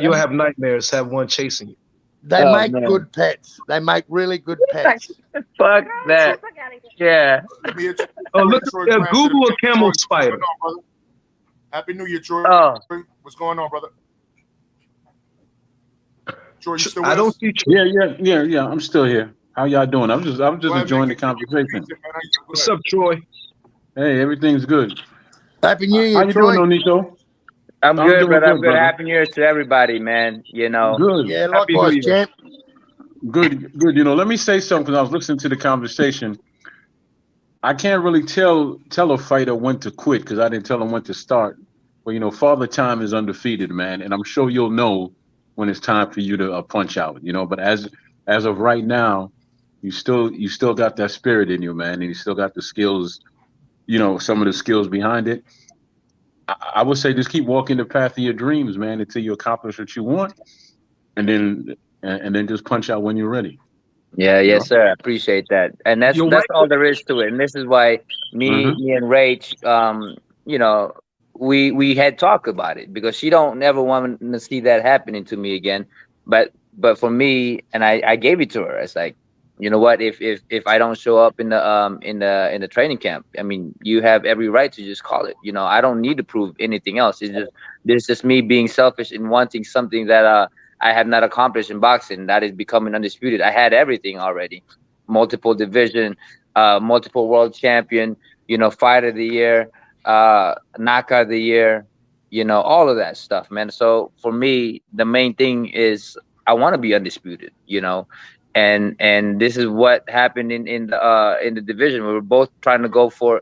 You'll have nightmares. Have one chasing you. They Oh, make man. good pets. They make really good pets. Fuck that. Yeah. Let me introduce Oh, look, Troy yeah, Graham to Google the a camel Troy, spider. what's going on, brother? Happy New Year, Troy. Oh. What's going on, brother? Troy, you still with I don't us? see. Yeah. I'm still here. How y'all doing? I'm just Go ahead, enjoying the make it- conversation. What's up, Troy? Hey, everything's good. Happy New How Year, you Troy. doing, Onito? I'm I'm good, doing brother. I'm good, good. brother. Happy New Year to everybody, man. You know. Good. Yeah, Happy likewise, New Year. champ. Good. You know, let me say something because I was listening to the conversation. I can't really tell a fighter when to quit because I didn't tell him when to start. But you know, Father Time is undefeated, man, and I'm sure you'll know when it's time for you to punch out. You know, but as of right now, you still got that spirit in you, man, and you still got the skills. You know, some of the skills behind it. I would say just keep walking the path of your dreams, man, until you accomplish what you want, and then just punch out when you're ready. Yeah, yes, sir. I appreciate that. And that's Your that's wife- all there is to it. And this is why me and Rach, you know, we had talked about it because she don't never want to see that happening to me again. But for me, and I gave it to her. It's like, you know what, if I don't show up in the training camp, I mean, you have every right to just call it. You know, I don't need to prove anything else. It's just me being selfish and wanting something that I have not accomplished in boxing. That is becoming undisputed. I had everything already, multiple division, multiple world champion, you know, fight of the year, knockout of the year, you know, all of that stuff, man. So for me, the main thing is I want to be undisputed, you know, and this is what happened in the division. We were both trying to go for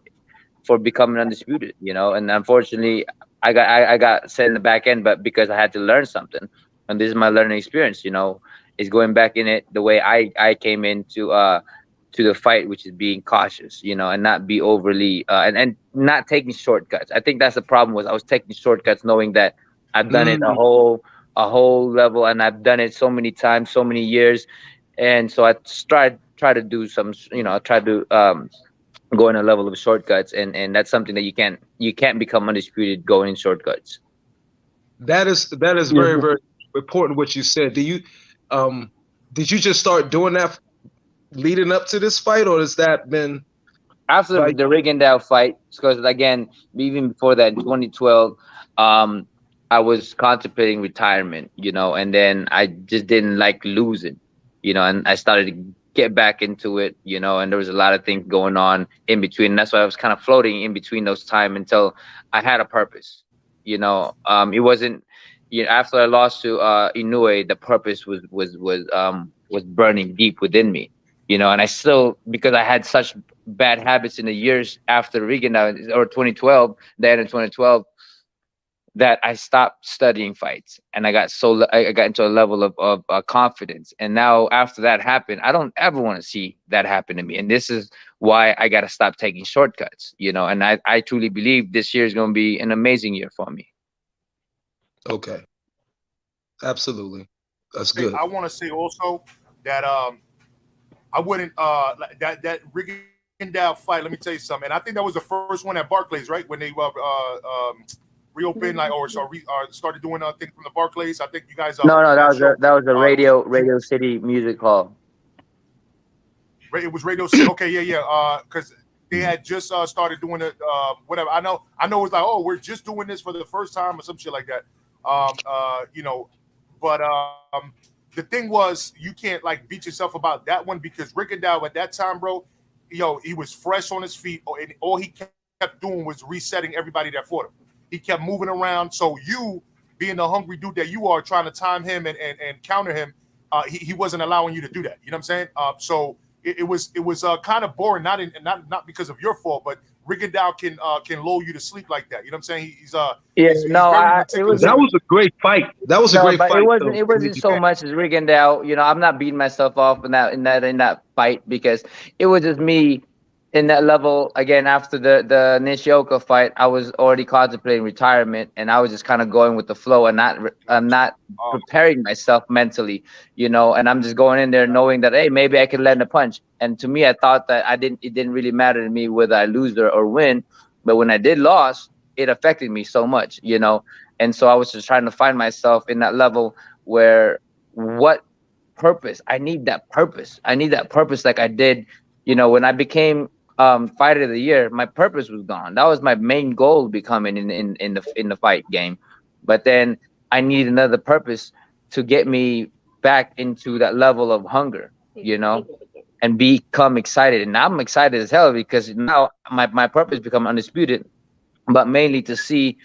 becoming undisputed, you know, and unfortunately I got set in the back end, but because I had to learn something. And this is my learning experience, you know, is going back in it the way I came into to the fight, which is being cautious, you know, and not be overly and not taking shortcuts. I think that's the problem was I was taking shortcuts knowing that I've done it a whole level and I've done it so many times, so many years. And so I try to do some, you know, try to go in a level of shortcuts and that's something that you can't become undisputed going in shortcuts. That is very, very important what you said. Did you just start doing that leading up to this fight, or has that been after the Rigondeaux fight? Because again, even before that in 2012, I was contemplating retirement, you know, and then I just didn't like losing, you know, and I started to get back into it, you know, and there was a lot of things going on in between. And that's why I was kind of floating in between those time until I had a purpose, you know. It wasn't, you know, after I lost to Inoue, the purpose was burning deep within me, you know, and I still, because I had such bad habits in the years after Rigondeaux or 2012, the end of 2012, that I stopped studying fights and I got into a level of confidence. And now after that happened, I don't ever want to see that happen to me. And this is why I got to stop taking shortcuts, you know, and I truly believe this year is going to be an amazing year for me. okay? Absolutely, that's good. I want to say also that I wouldn't that Rigondeaux fight. Let me tell you something. And I think that was the first one at Barclays, right? When they reopened, like, or started doing things from the Barclays. I think you guys. No, that was a Radio City Music Hall. It was Radio City. Okay, yeah. Because they had just started doing it. Whatever. I know. It was like, oh, we're just doing this for the first time or some shit like that. You know, but the thing was, you can't like beat yourself about that one because Rigondeaux at that time, bro, he was fresh on his feet, and all he kept doing was resetting everybody that fought him. He kept moving around. So you, being the hungry dude that you are, trying to time him and counter him, he wasn't allowing you to do that. You know what I'm saying? So it was kind of boring. Not because of your fault, but Rigondeaux can lull you to sleep like that. You know what I'm saying? He's very meticulous. That was a great fight. That was a great fight. It wasn't so much as Rigondeaux. You know, I'm not beating myself up in that fight, because it was just me in that level. Again, after the Nishioka fight, I was already contemplating retirement, and I was just kind of going with the flow and not preparing myself mentally, you know. And I'm just going in there knowing that, hey, maybe I can land a punch. And to me, I thought that it didn't really matter to me whether I lose or win. But when I did lose, it affected me so much, you know. And so I was just trying to find myself in that level where what purpose? I need that purpose. I need that purpose like I did, you know, when I became fighter of the year. My purpose was gone. That was my main goal, becoming in the fight game. But then I need another purpose to get me back into that level of hunger, you know, and become excited. And I'm excited as hell, because now my purpose become undisputed, but mainly to see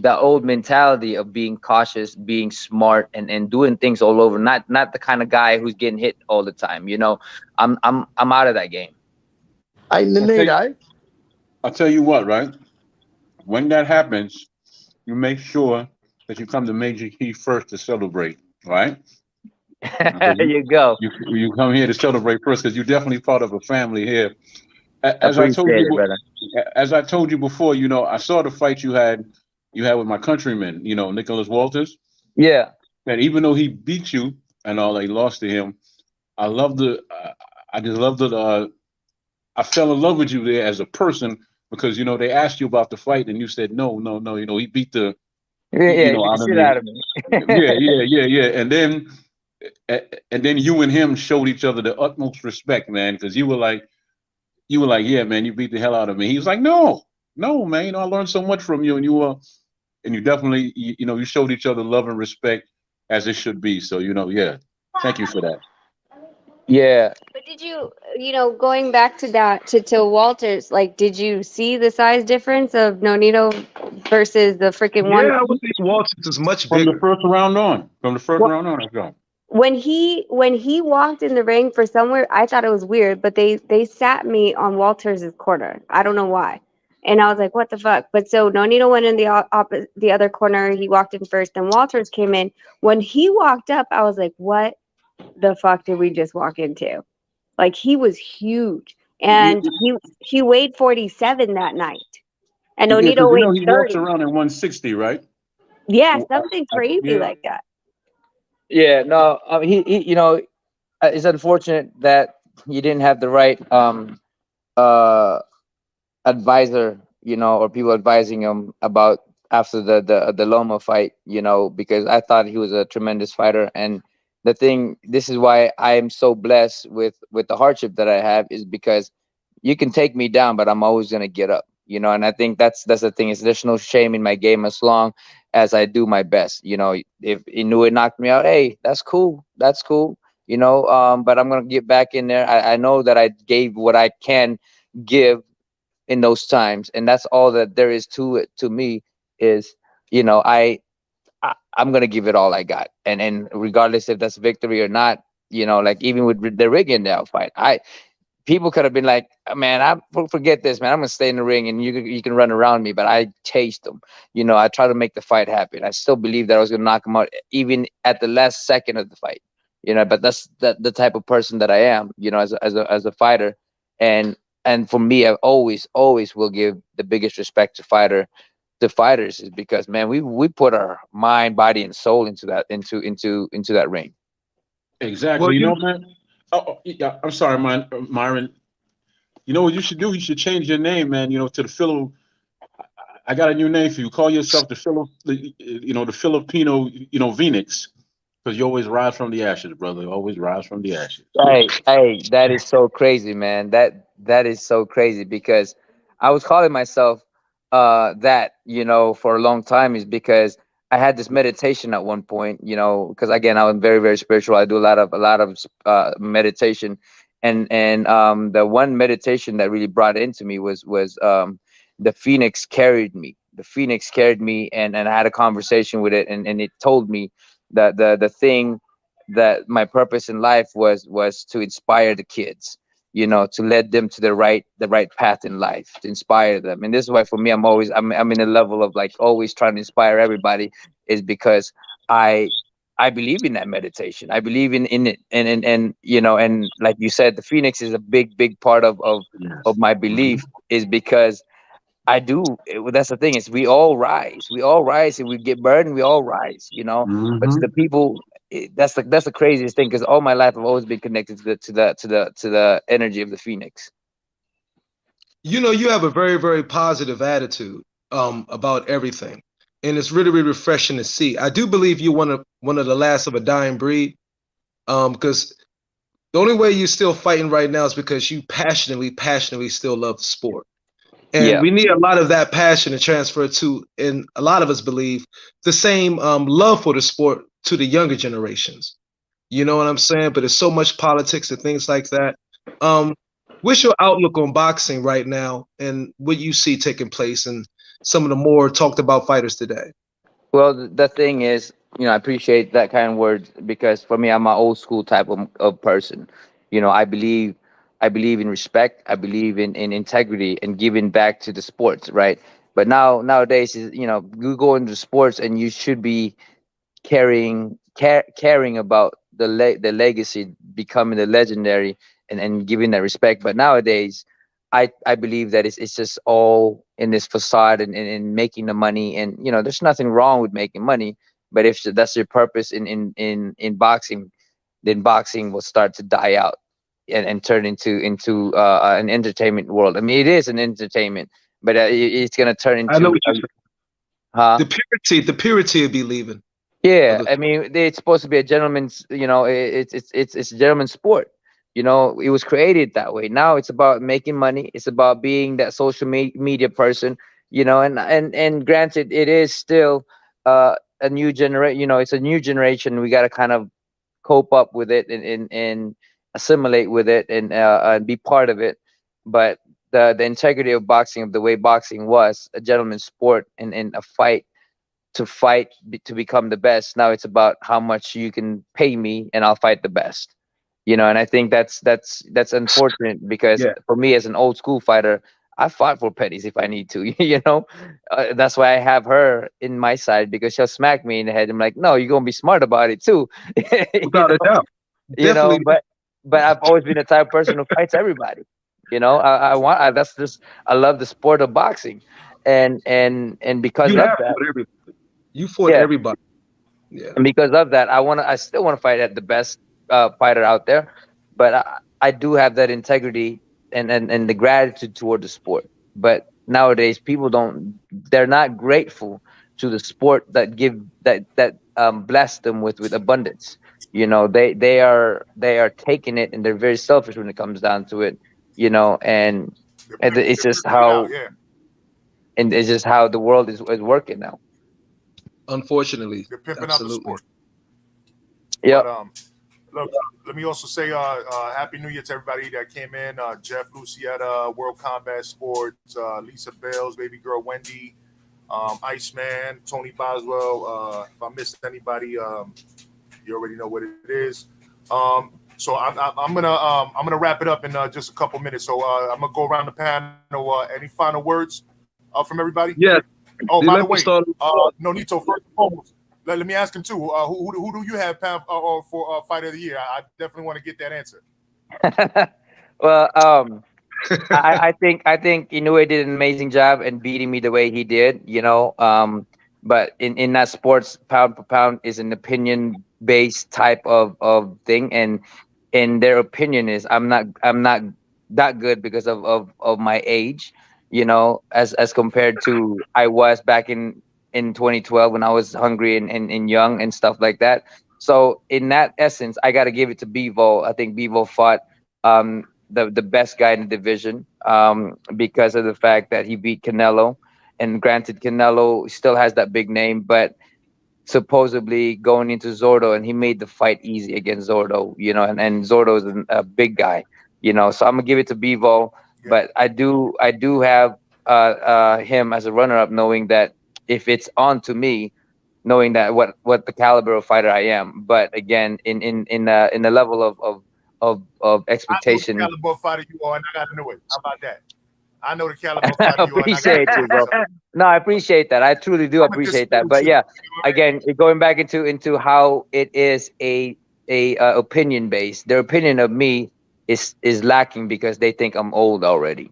the old mentality of being cautious, being smart, and doing things all over. Not the kind of guy who's getting hit all the time. You know, I'm out of that game. I'll tell you what, right? When that happens, you make sure that you come to Major Key first to celebrate, right? There you go. You come here to celebrate first, because you're definitely part of a family here. As I told you before, you know, I saw the fight you had with my countryman, you know, Nicholas Walters. Yeah. And even though he beat you and all, they lost to him, I fell in love with you there as a person, because, you know, they asked you about the fight and you said, no, you know, he beat the shit out of me. yeah. And then you and him showed each other the utmost respect, man, because you were like, yeah, man, you beat the hell out of me. He was like, no, man, you know, I learned so much from you, and you definitely, you know, you showed each other love and respect as it should be. So, you know, yeah, thank you for that. Yeah. But did you know, going back to that, to Walters, like, did you see the size difference of Nonito versus the freaking one? Yeah, I would think Walters is much bigger. From the first round on, let's go. When he walked in the ring for somewhere, I thought it was weird, but they sat me on Walters' corner. I don't know why. And I was like, what the fuck? But so Nonito went in the other corner. He walked in first, then Walters came in. When he walked up, I was like, what the fuck did we just walk into? Like, he was huge, and he weighed 47 that night, and Nonito weighed 30. He walks around at 160, right? Yeah, something crazy like that. Yeah, no, he you know, it's unfortunate that you didn't have the right advisor, you know, or people advising him about after the Loma fight, you know, because I thought he was a tremendous fighter. And this is why I am so blessed with the hardship that I have, is because you can take me down, but I'm always gonna get up, you know. And I think that's the thing, is there's no shame in my game as long as I do my best. You know, if Inoue knocked me out, hey, that's cool, you know. But I'm gonna get back in there. I know that I gave what I can give in those times, and that's all that there is to it. To me, is, you know, I'm gonna give it all I got, and regardless if that's victory or not, you know, like even with the Rigondeaux fight, people could have been like, man, forget this, man. I'm gonna stay in the ring and you can run around me, but I chased them. You know, I tried to make the fight happen. I still believe that I was gonna knock him out even at the last second of the fight. You know, but that's the type of person that I am, you know, as a fighter. And for me, I always will give the biggest respect to fighters, is because, man, we put our mind, body, and soul into that ring. Exactly. Well, you know, man. Oh, yeah, I'm sorry, Myron. You know what you should do? You should change your name, man. You know, to the Philo. I got a new name for you. Call yourself the Filipino, you know, Phoenix, because you always rise from the ashes, brother. Always rise from the ashes. Hey, that is so crazy, man. That is so crazy, because I was calling myself that, you know, for a long time, is because I had this meditation at one point, you know, because again, I'm very, very spiritual. I do a lot of meditation, and the one meditation that really brought it into me was the Phoenix carried me. The Phoenix carried me, and I had a conversation with it, and it told me that the thing that my purpose in life was to inspire the kids, you know, to lead them to the right path in life, to inspire them. And this is why for me, I'm in a level of like always trying to inspire everybody, is because I believe in that meditation. I believe in it, and you know, and like you said, the Phoenix is a big part of my belief, is because I do. That's the thing, is we all rise. We all rise. If we get burned, we all rise. You know. But to the people, that's the craziest thing, because all my life I've always been connected to the energy of the Phoenix. You know, you have a very, very positive attitude about everything, and it's really, really refreshing to see. I do believe you're one of the last of a dying breed, because the only way you're still fighting right now is because you passionately still love the sport. And we need a lot of that passion to transfer to, and a lot of us believe, the same love for the sport to the younger generations. You know what I'm saying? But there's so much politics and things like that. What's your outlook on boxing right now, and what you see taking place and some of the more talked about fighters today? Well, the thing is, you know, I appreciate that kind of words, because for me, I'm an old school type of person. You know, I believe in respect. I believe in integrity and giving back to the sports, right? But nowadays, you know, you go into sports and you should be caring about the legacy, becoming the legendary, and giving that respect. But nowadays, I believe that it's just all in this facade, and making the money. And you know, there's nothing wrong with making money, but if that's your purpose in boxing, then boxing will start to die out, and turn into an entertainment world. I mean, it is an entertainment, but it's gonna turn into. I know what you're saying. The purity will be leaving. Yeah, I mean, it's supposed to be a gentleman's. You know, it's a gentleman's sport. You know, it was created that way. Now it's about making money. It's about being that social media person. You know, and granted, it is still a new generation. You know, it's a new generation. We got to kind of cope up with it, and assimilate with it, and be part of it. But the integrity of boxing, of the way boxing was a gentleman's sport, and a fight to become the best. Now it's about how much you can pay me, and I'll fight the best. You know, and I think that's unfortunate, because for me, as an old school fighter, I fought for pennies if I need to. You know, that's why I have her in my side, because she'll smack me in the head. I'm like, no, you're gonna be smart about it too. Without a doubt. You know, but I've always been the type of person who fights everybody. You know, I love the sport of boxing, and because of that, you fought everybody. Yeah. And because of that, I still want to fight at the best fighter out there, but I do have that integrity and the gratitude toward the sport. But nowadays, people they're not grateful to the sport that bless them with abundance. You know, they are taking it, and they're very selfish when it comes down to it. You know, and it's just how, and it's just how the world is working now. Unfortunately, they're pimping out the sport. Yeah. Look, let me also say Happy New Year to everybody that came in. Jeff Lucietta, World Combat Sports, Lisa Bales, Baby Girl Wendy, Iceman, Tony Boswell. If I missed anybody, you already know what it is. So I'm gonna wrap it up in just a couple minutes. So I'm gonna go around the panel. Any final words from everybody? Yeah. Oh, by the way, Nonito, first and foremost, let me ask him too. Who do you have for Fighter of the Year? I definitely want to get that answer. Well, I think Inoue did an amazing job in beating me the way he did. You know, but in that sports, pound for pound is an opinion based type of thing, and their opinion is I'm not that good because of my age. You know, as compared to I was back in 2012 when I was hungry and young and stuff like that. So in that essence, I got to give it to Bivol. I think Bivol fought the best guy in the division because of the fact that he beat Canelo. And granted, Canelo still has that big name, but supposedly going into Zordo, and he made the fight easy against Zordo, you know, and Zordo is a big guy, you know. So I'm gonna give it to Bivol. But I do have him as a runner-up, knowing that if it's on to me, knowing that what the caliber of fighter I am. But again, in the level expectation. I know the caliber fighter you are, and I gotta know it. How about that? I know the caliber fighter you are. Appreciate you, bro. No, I appreciate that. I truly do appreciate that. But yeah, again, going back into how it is a opinion based. Their opinion of me is lacking because they think I'm old already.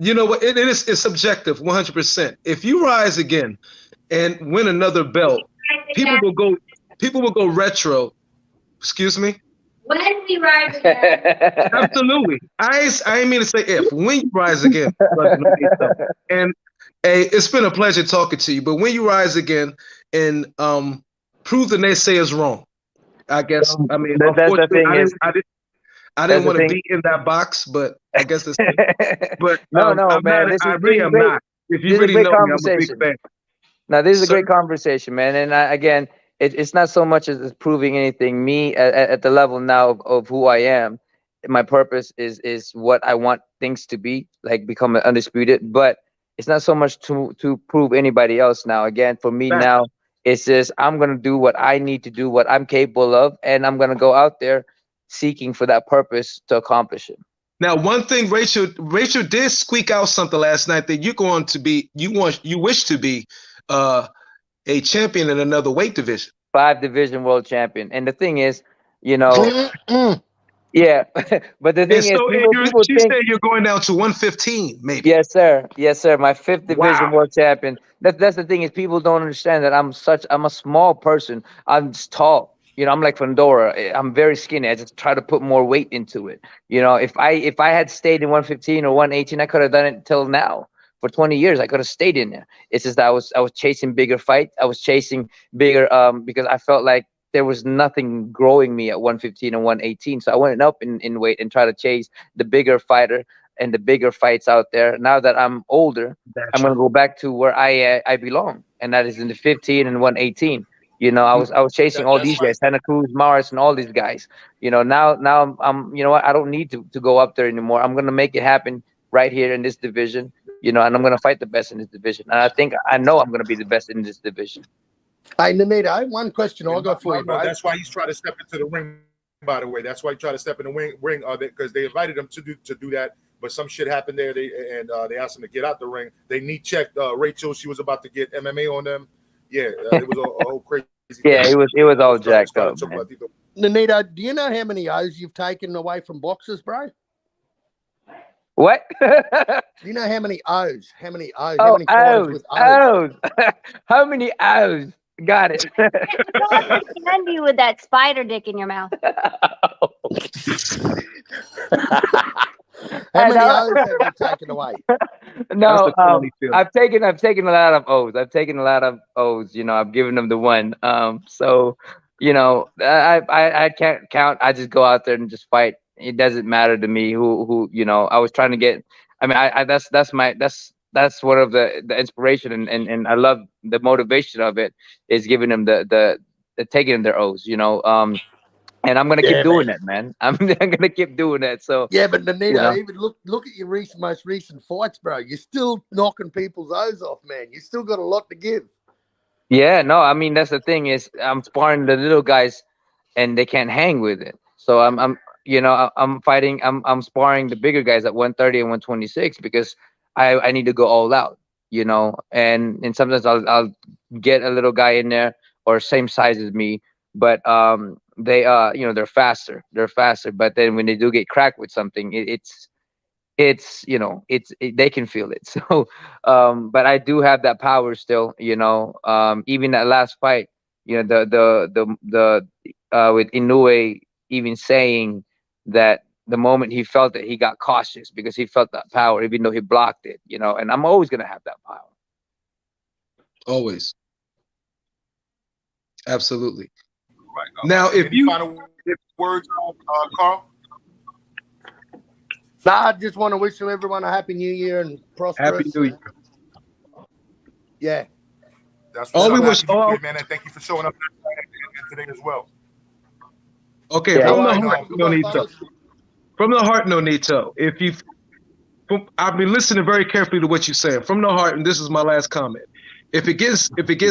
You know what? It's subjective, 100%. If you rise again and win another belt, people will go retro. Excuse me? When we rise again. Absolutely. I ain't mean to say if. When you rise again. And it's been a pleasure talking to you. But when you rise again and prove the naysayers wrong, I guess. I mean, that's the thing I didn't want to be in that box, but I guess that's but no, man. I really am not. If you really know me, I'm a big fan. Now, this is a great conversation, man. And again, it's not so much as proving anything. Me at the level now of who I am, my purpose is what I want things to be, like become undisputed. But it's not so much to prove anybody else now. Again, for me now, it's just I'm gonna do what I need to do, what I'm capable of, and I'm gonna go out there seeking for that purpose to accomplish it. Now, one thing, Rachel did squeak out something last night that you wish to be a champion in another weight division. 5-division world champion. And the thing is, you know, yeah, but the thing is, people she said you're going down to 115, maybe. Yes, sir. Yes, sir. My 5th division world champion. That's the thing is, people don't understand that I'm a small person. I'm just tall. You know, I'm like Fandora. I'm very skinny. I just try to put more weight into it. You know, if I had stayed in 115 or 118, I could have done it till now. For 20 years, I could have stayed in there. It's just that I was chasing bigger fights. I was chasing bigger because I felt like there was nothing growing me at 115 and 118. So I went up in weight and tried to chase the bigger fighter and the bigger fights out there. Now that I'm older, I'm going to go back to where I belong, and that is in the 15 and 118. You know, I was chasing all these guys, Santa Cruz, Morris, and all these guys. You know, now I'm you know what? I don't need to go up there anymore. I'm going to make it happen right here in this division. You know, and I'm going to fight the best in this division. And I know I'm going to be the best in this division. Hey, Nonito, I have one question I got for you, bro. That's why he's trying to step into the ring, by the way. That's why he tried to step in the ring because they invited him to do that. But some shit happened there. They asked him to get out the ring. They knee checked Rachel. She was about to get MMA on them. Yeah, it was a whole crazy yeah, it was all jacked up. Nonito, do you know how many O's you've taken away from boxers, bro? What? Do you know how many O's? How many O's? Oh, how many fighters with O's. How many O's? Got it. Candy with that spider dick in your mouth. How many O's have you taken away? No, I've taken a lot of O's. I've taken a lot of O's. You know, I've given them the one. So, you know, I can't count. I just go out there and just fight. It doesn't matter to me who you know. I was trying to get. I mean, that's one of the inspiration and I love the motivation of it is giving them the taking them their O's. You know, and I'm gonna keep doing that, man. I'm gonna keep doing that. So yeah, but Nonito, even look at your most recent fights, bro. You're still knocking people's O's off, man. You still got a lot to give. Yeah, no, I mean that's the thing is I'm sparring the little guys, and they can't hang with it. So I'm you know I'm sparring the bigger guys at 130 and 126 because I need to go all out. You know, and sometimes I'll get a little guy in there or same size as me, but they you know they're faster, but then when they do get cracked with something, it's you know they can feel it. So but I do have that power still, you know. Even that last fight, you know, the with Inoue even saying that the moment he felt it, he got cautious because he felt that power, even though he blocked it, you know. And I'm always gonna have that power. Always. Absolutely. Right. Now, if you final words, Carl. Nah, I just want to wish everyone a happy New Year and prosperous. Happy New Year. Yeah. That's all we wish. Man, and thank you for showing up today as well. Okay, yeah. From the heart, Nonito. I've been listening very carefully to what you're saying. From the heart, and this is my last comment. If it gets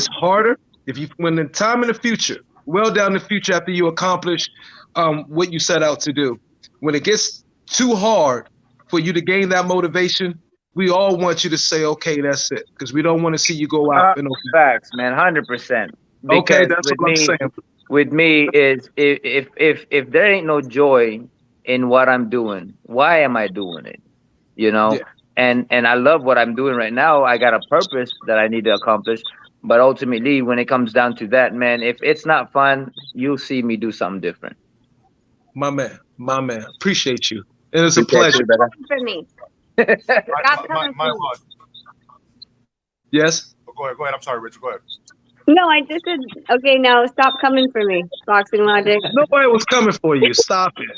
harder, when the time in the future, well down in the future, after you accomplish what you set out to do. When it gets too hard for you to gain that motivation, we all want you to say, okay, that's it. Because we don't want to see you go out. Facts, man, 100%. Okay, that's what I'm saying. With me is if there ain't no joy in what I'm doing, why am I doing it? You know? Yeah. And I love what I'm doing right now. I got a purpose that I need to accomplish. But ultimately, when it comes down to that, man, if it's not fun, you'll see me do something different. My man. Appreciate you. And it's a pleasure. For me. Yes? Go ahead. I'm sorry, Richard. Go ahead. No, I just said, okay, now stop coming for me, Boxing Logic. Nobody was coming for you. Stop it.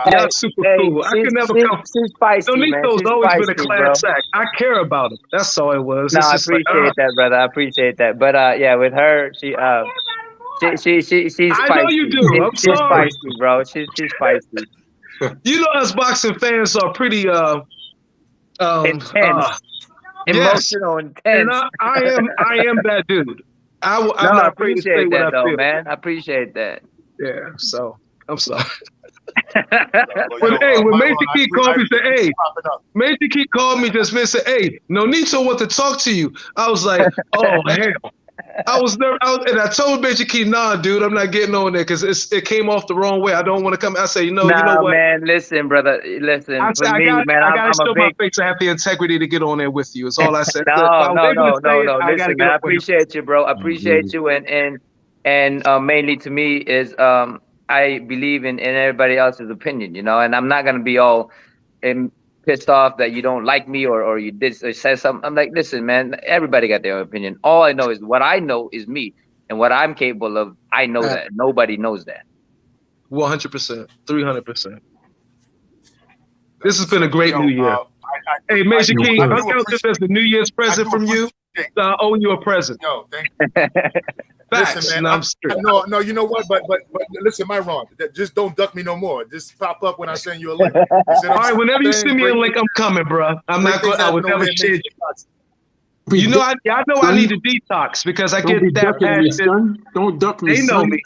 Yeah, super cool. I can never come. She's feisty, Donito's always been a class act. I care about him. That's all it was. No, I appreciate that, brother. I appreciate that. But yeah, with her, she's feisty. I know you do. I'm she's sorry. feisty, bro. She's feisty. You know, us boxing fans are pretty intense. Emotional, intense. And I am that dude. I appreciate that though, man. I appreciate that. Yeah, so I'm sorry. When Major Key called me, said, "Hey," Major Key called me just and said, "Hey, Nonito want to talk to you." I was like, "Oh hell." And I told Major Key, "Nah, dude, I'm not getting on there because it came off the wrong way. I don't want to come." I say, you know what, man, listen, brother, listen. I said, I gotta show my face. I have the integrity to get on there with you. It's all I said. No. Listen, man, I appreciate you, bro. I appreciate you, and mainly to me is I believe in everybody else's opinion, you know, and I'm not gonna be all pissed off that you don't like me or you did or said something. I'm like, listen, man, everybody got their own opinion. All I know is what I know is me, and what I'm capable of. I know that. Nobody knows that. 100%, 300%. This has been a great New Year. Hey, Major Key, I count this as the New Year's present from you. I owe you a present. Yo, thank you. Listen, man. No, you know what? But listen, Myron, just don't duck me no more. Just pop up when I send you a link. All right, whenever you send me a link, I'm coming, bro. I'm not going. I would never share you. You know, I know I need to detox because I get that bad. Don't duck me. They know me.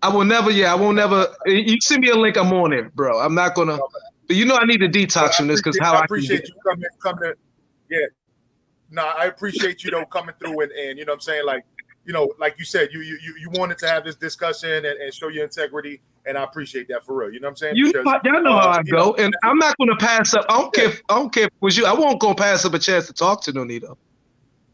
I will never. Yeah, I won't never. You send me a link, I'm on it, bro. I'm not gonna. But you know, I need to detox from this because how I appreciate you coming. Yeah. No, I appreciate you though coming through and you know what I'm saying, like, you know, like you said, you wanted to have this discussion and show your integrity, and I appreciate that for real. You know what I'm saying? Y'all know how I go, and I'm not going to pass up. I don't care if it was you. I won't go pass up a chance to talk to Nonito.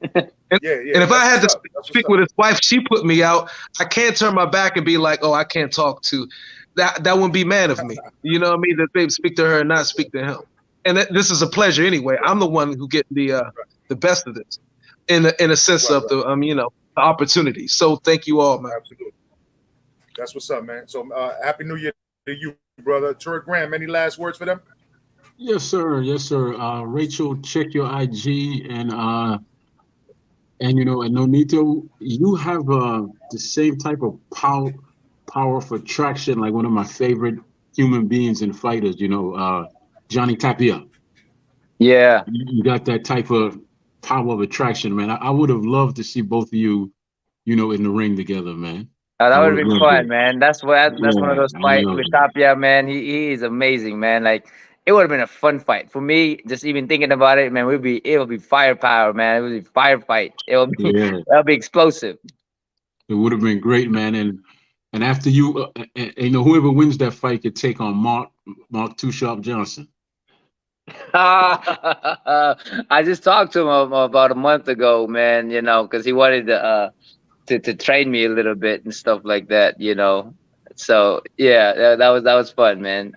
And if I had to speak with his wife, she put me out. I can't turn my back and be like, oh, I can't talk to that. That wouldn't be mad of me. You know what I mean? That they speak to her and not speak to him. And this is a pleasure anyway. I'm the one who get the best of this, in a sense of the the opportunity. So thank you all, man. Absolutely. That's what's up, man. So happy New Year to you, brother. Troy Graham, any last words for them? Yes, sir. Rachel, check your IG and Nonito, you have the same type of powerful attraction like one of my favorite human beings and fighters, Johnny Tapia. Yeah. You got that type of power of attraction, man. I would have loved to see both of you, in the ring together, man. Oh, that would have been fun, man. That's one of those fights with Tapia, man. He is amazing, man. Like, it would have been a fun fight. For me, just even thinking about it, man, it would be firepower, man. It would be firefight. That'll be explosive. It would have been great, man. And after you, whoever wins that fight could take on Mark Too Sharp Johnson. I just talked to him about a month ago, man, because he wanted to train me a little bit and stuff like that, So yeah, that was fun, man.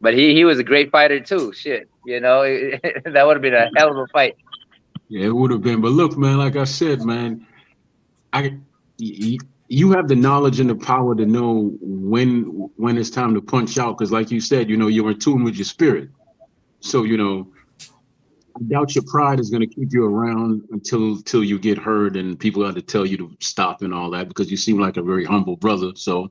But he was a great fighter too. Shit, that would have been a hell of a fight. Yeah, it would have been. But look, man, like I said, man, you have the knowledge and the power to know when it's time to punch out. Because like you said, you're in tune with your spirit. So, I doubt your pride is going to keep you around until you get hurt and people have to tell you to stop and all that, because you seem like a very humble brother. So,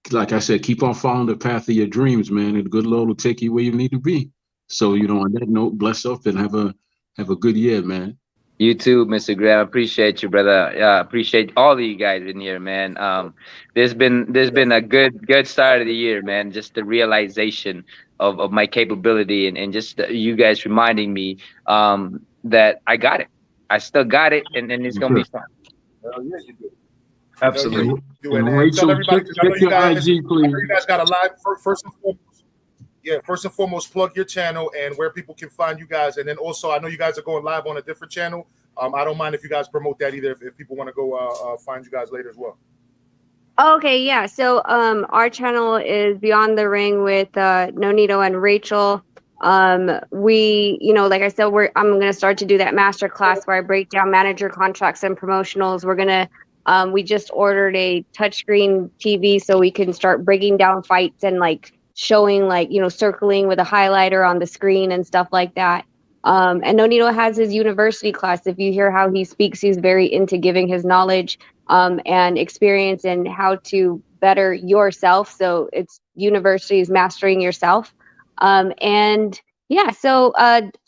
like I said, keep on following the path of your dreams, man, and the good Lord will take you where you need to be. So, on that note, bless up and have a good year, man. You too, Mr. Graham. Appreciate you, brother. Appreciate all of you guys in here, man. There's been a good start of the year, man. Just the realization of my capability and just you guys reminding me that I got it. I still got it, and it's gonna be fun. Hell yeah, you do. Absolutely. And Rachel, tell everybody, check I know you your guys, IG, please. you guys got a live first and foremost. Yeah, first and foremost, plug your channel and where people can find you guys. And then also, I know you guys are going live on a different channel. I don't mind if you guys promote that either, if people want to go find you guys later as well. Okay, yeah. So our channel is Beyond the Ring with Nonito and Rachel. We, like I said, I'm gonna start to do that master class where I break down manager contracts and promotionals. We're gonna we just ordered a touchscreen TV so we can start breaking down fights and like showing circling with a highlighter on the screen and stuff like that. And Nonito has his university class. If you hear how he speaks, he's very into giving his knowledge and experience and how to better yourself. So it's universities mastering yourself. And yeah, so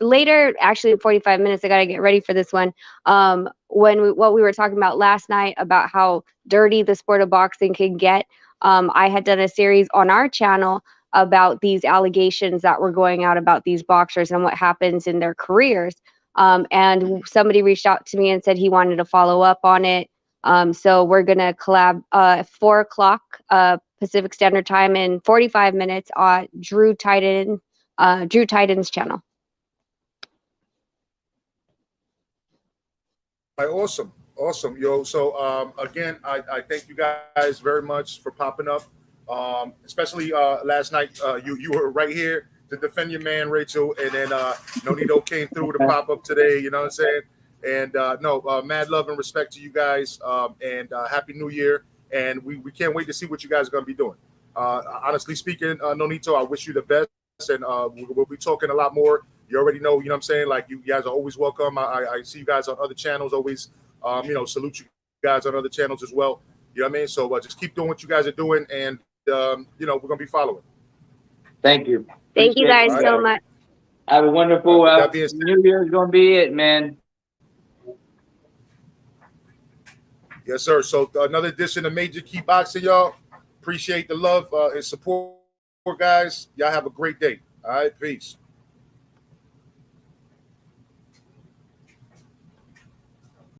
later, actually in 45 minutes, I got to get ready for this one. What we were talking about last night about how dirty the sport of boxing can get. I had done a series on our channel about these allegations that were going out about these boxers and what happens in their careers. And somebody reached out to me and said he wanted to follow up on it. So we're going to collab 4 o'clock Pacific Standard Time in 45 minutes on Drew Titan's channel. All right, awesome, yo. So again, I thank you guys very much for popping up. Especially last night, you were right here to defend your man Rachel, and then Nonito came through to pop up today. You know what I'm saying? And mad love and respect to you guys, and happy New Year. And we can't wait to see what you guys are gonna be doing. Honestly speaking, Nonito, I wish you the best, and we'll be talking a lot more. You already know, you know what I'm saying? Like, you guys are always welcome. I see you guys on other channels, always, salute you guys on other channels as well. You know what I mean? So just keep doing what you guys are doing, and we're gonna be following. Thank you. Thank you guys so much. Have a wonderful New Year's gonna be it, man. Yes, sir. So another edition of Major Key Boxing, y'all. Appreciate the love and support, guys. Y'all have a great day. All right, peace.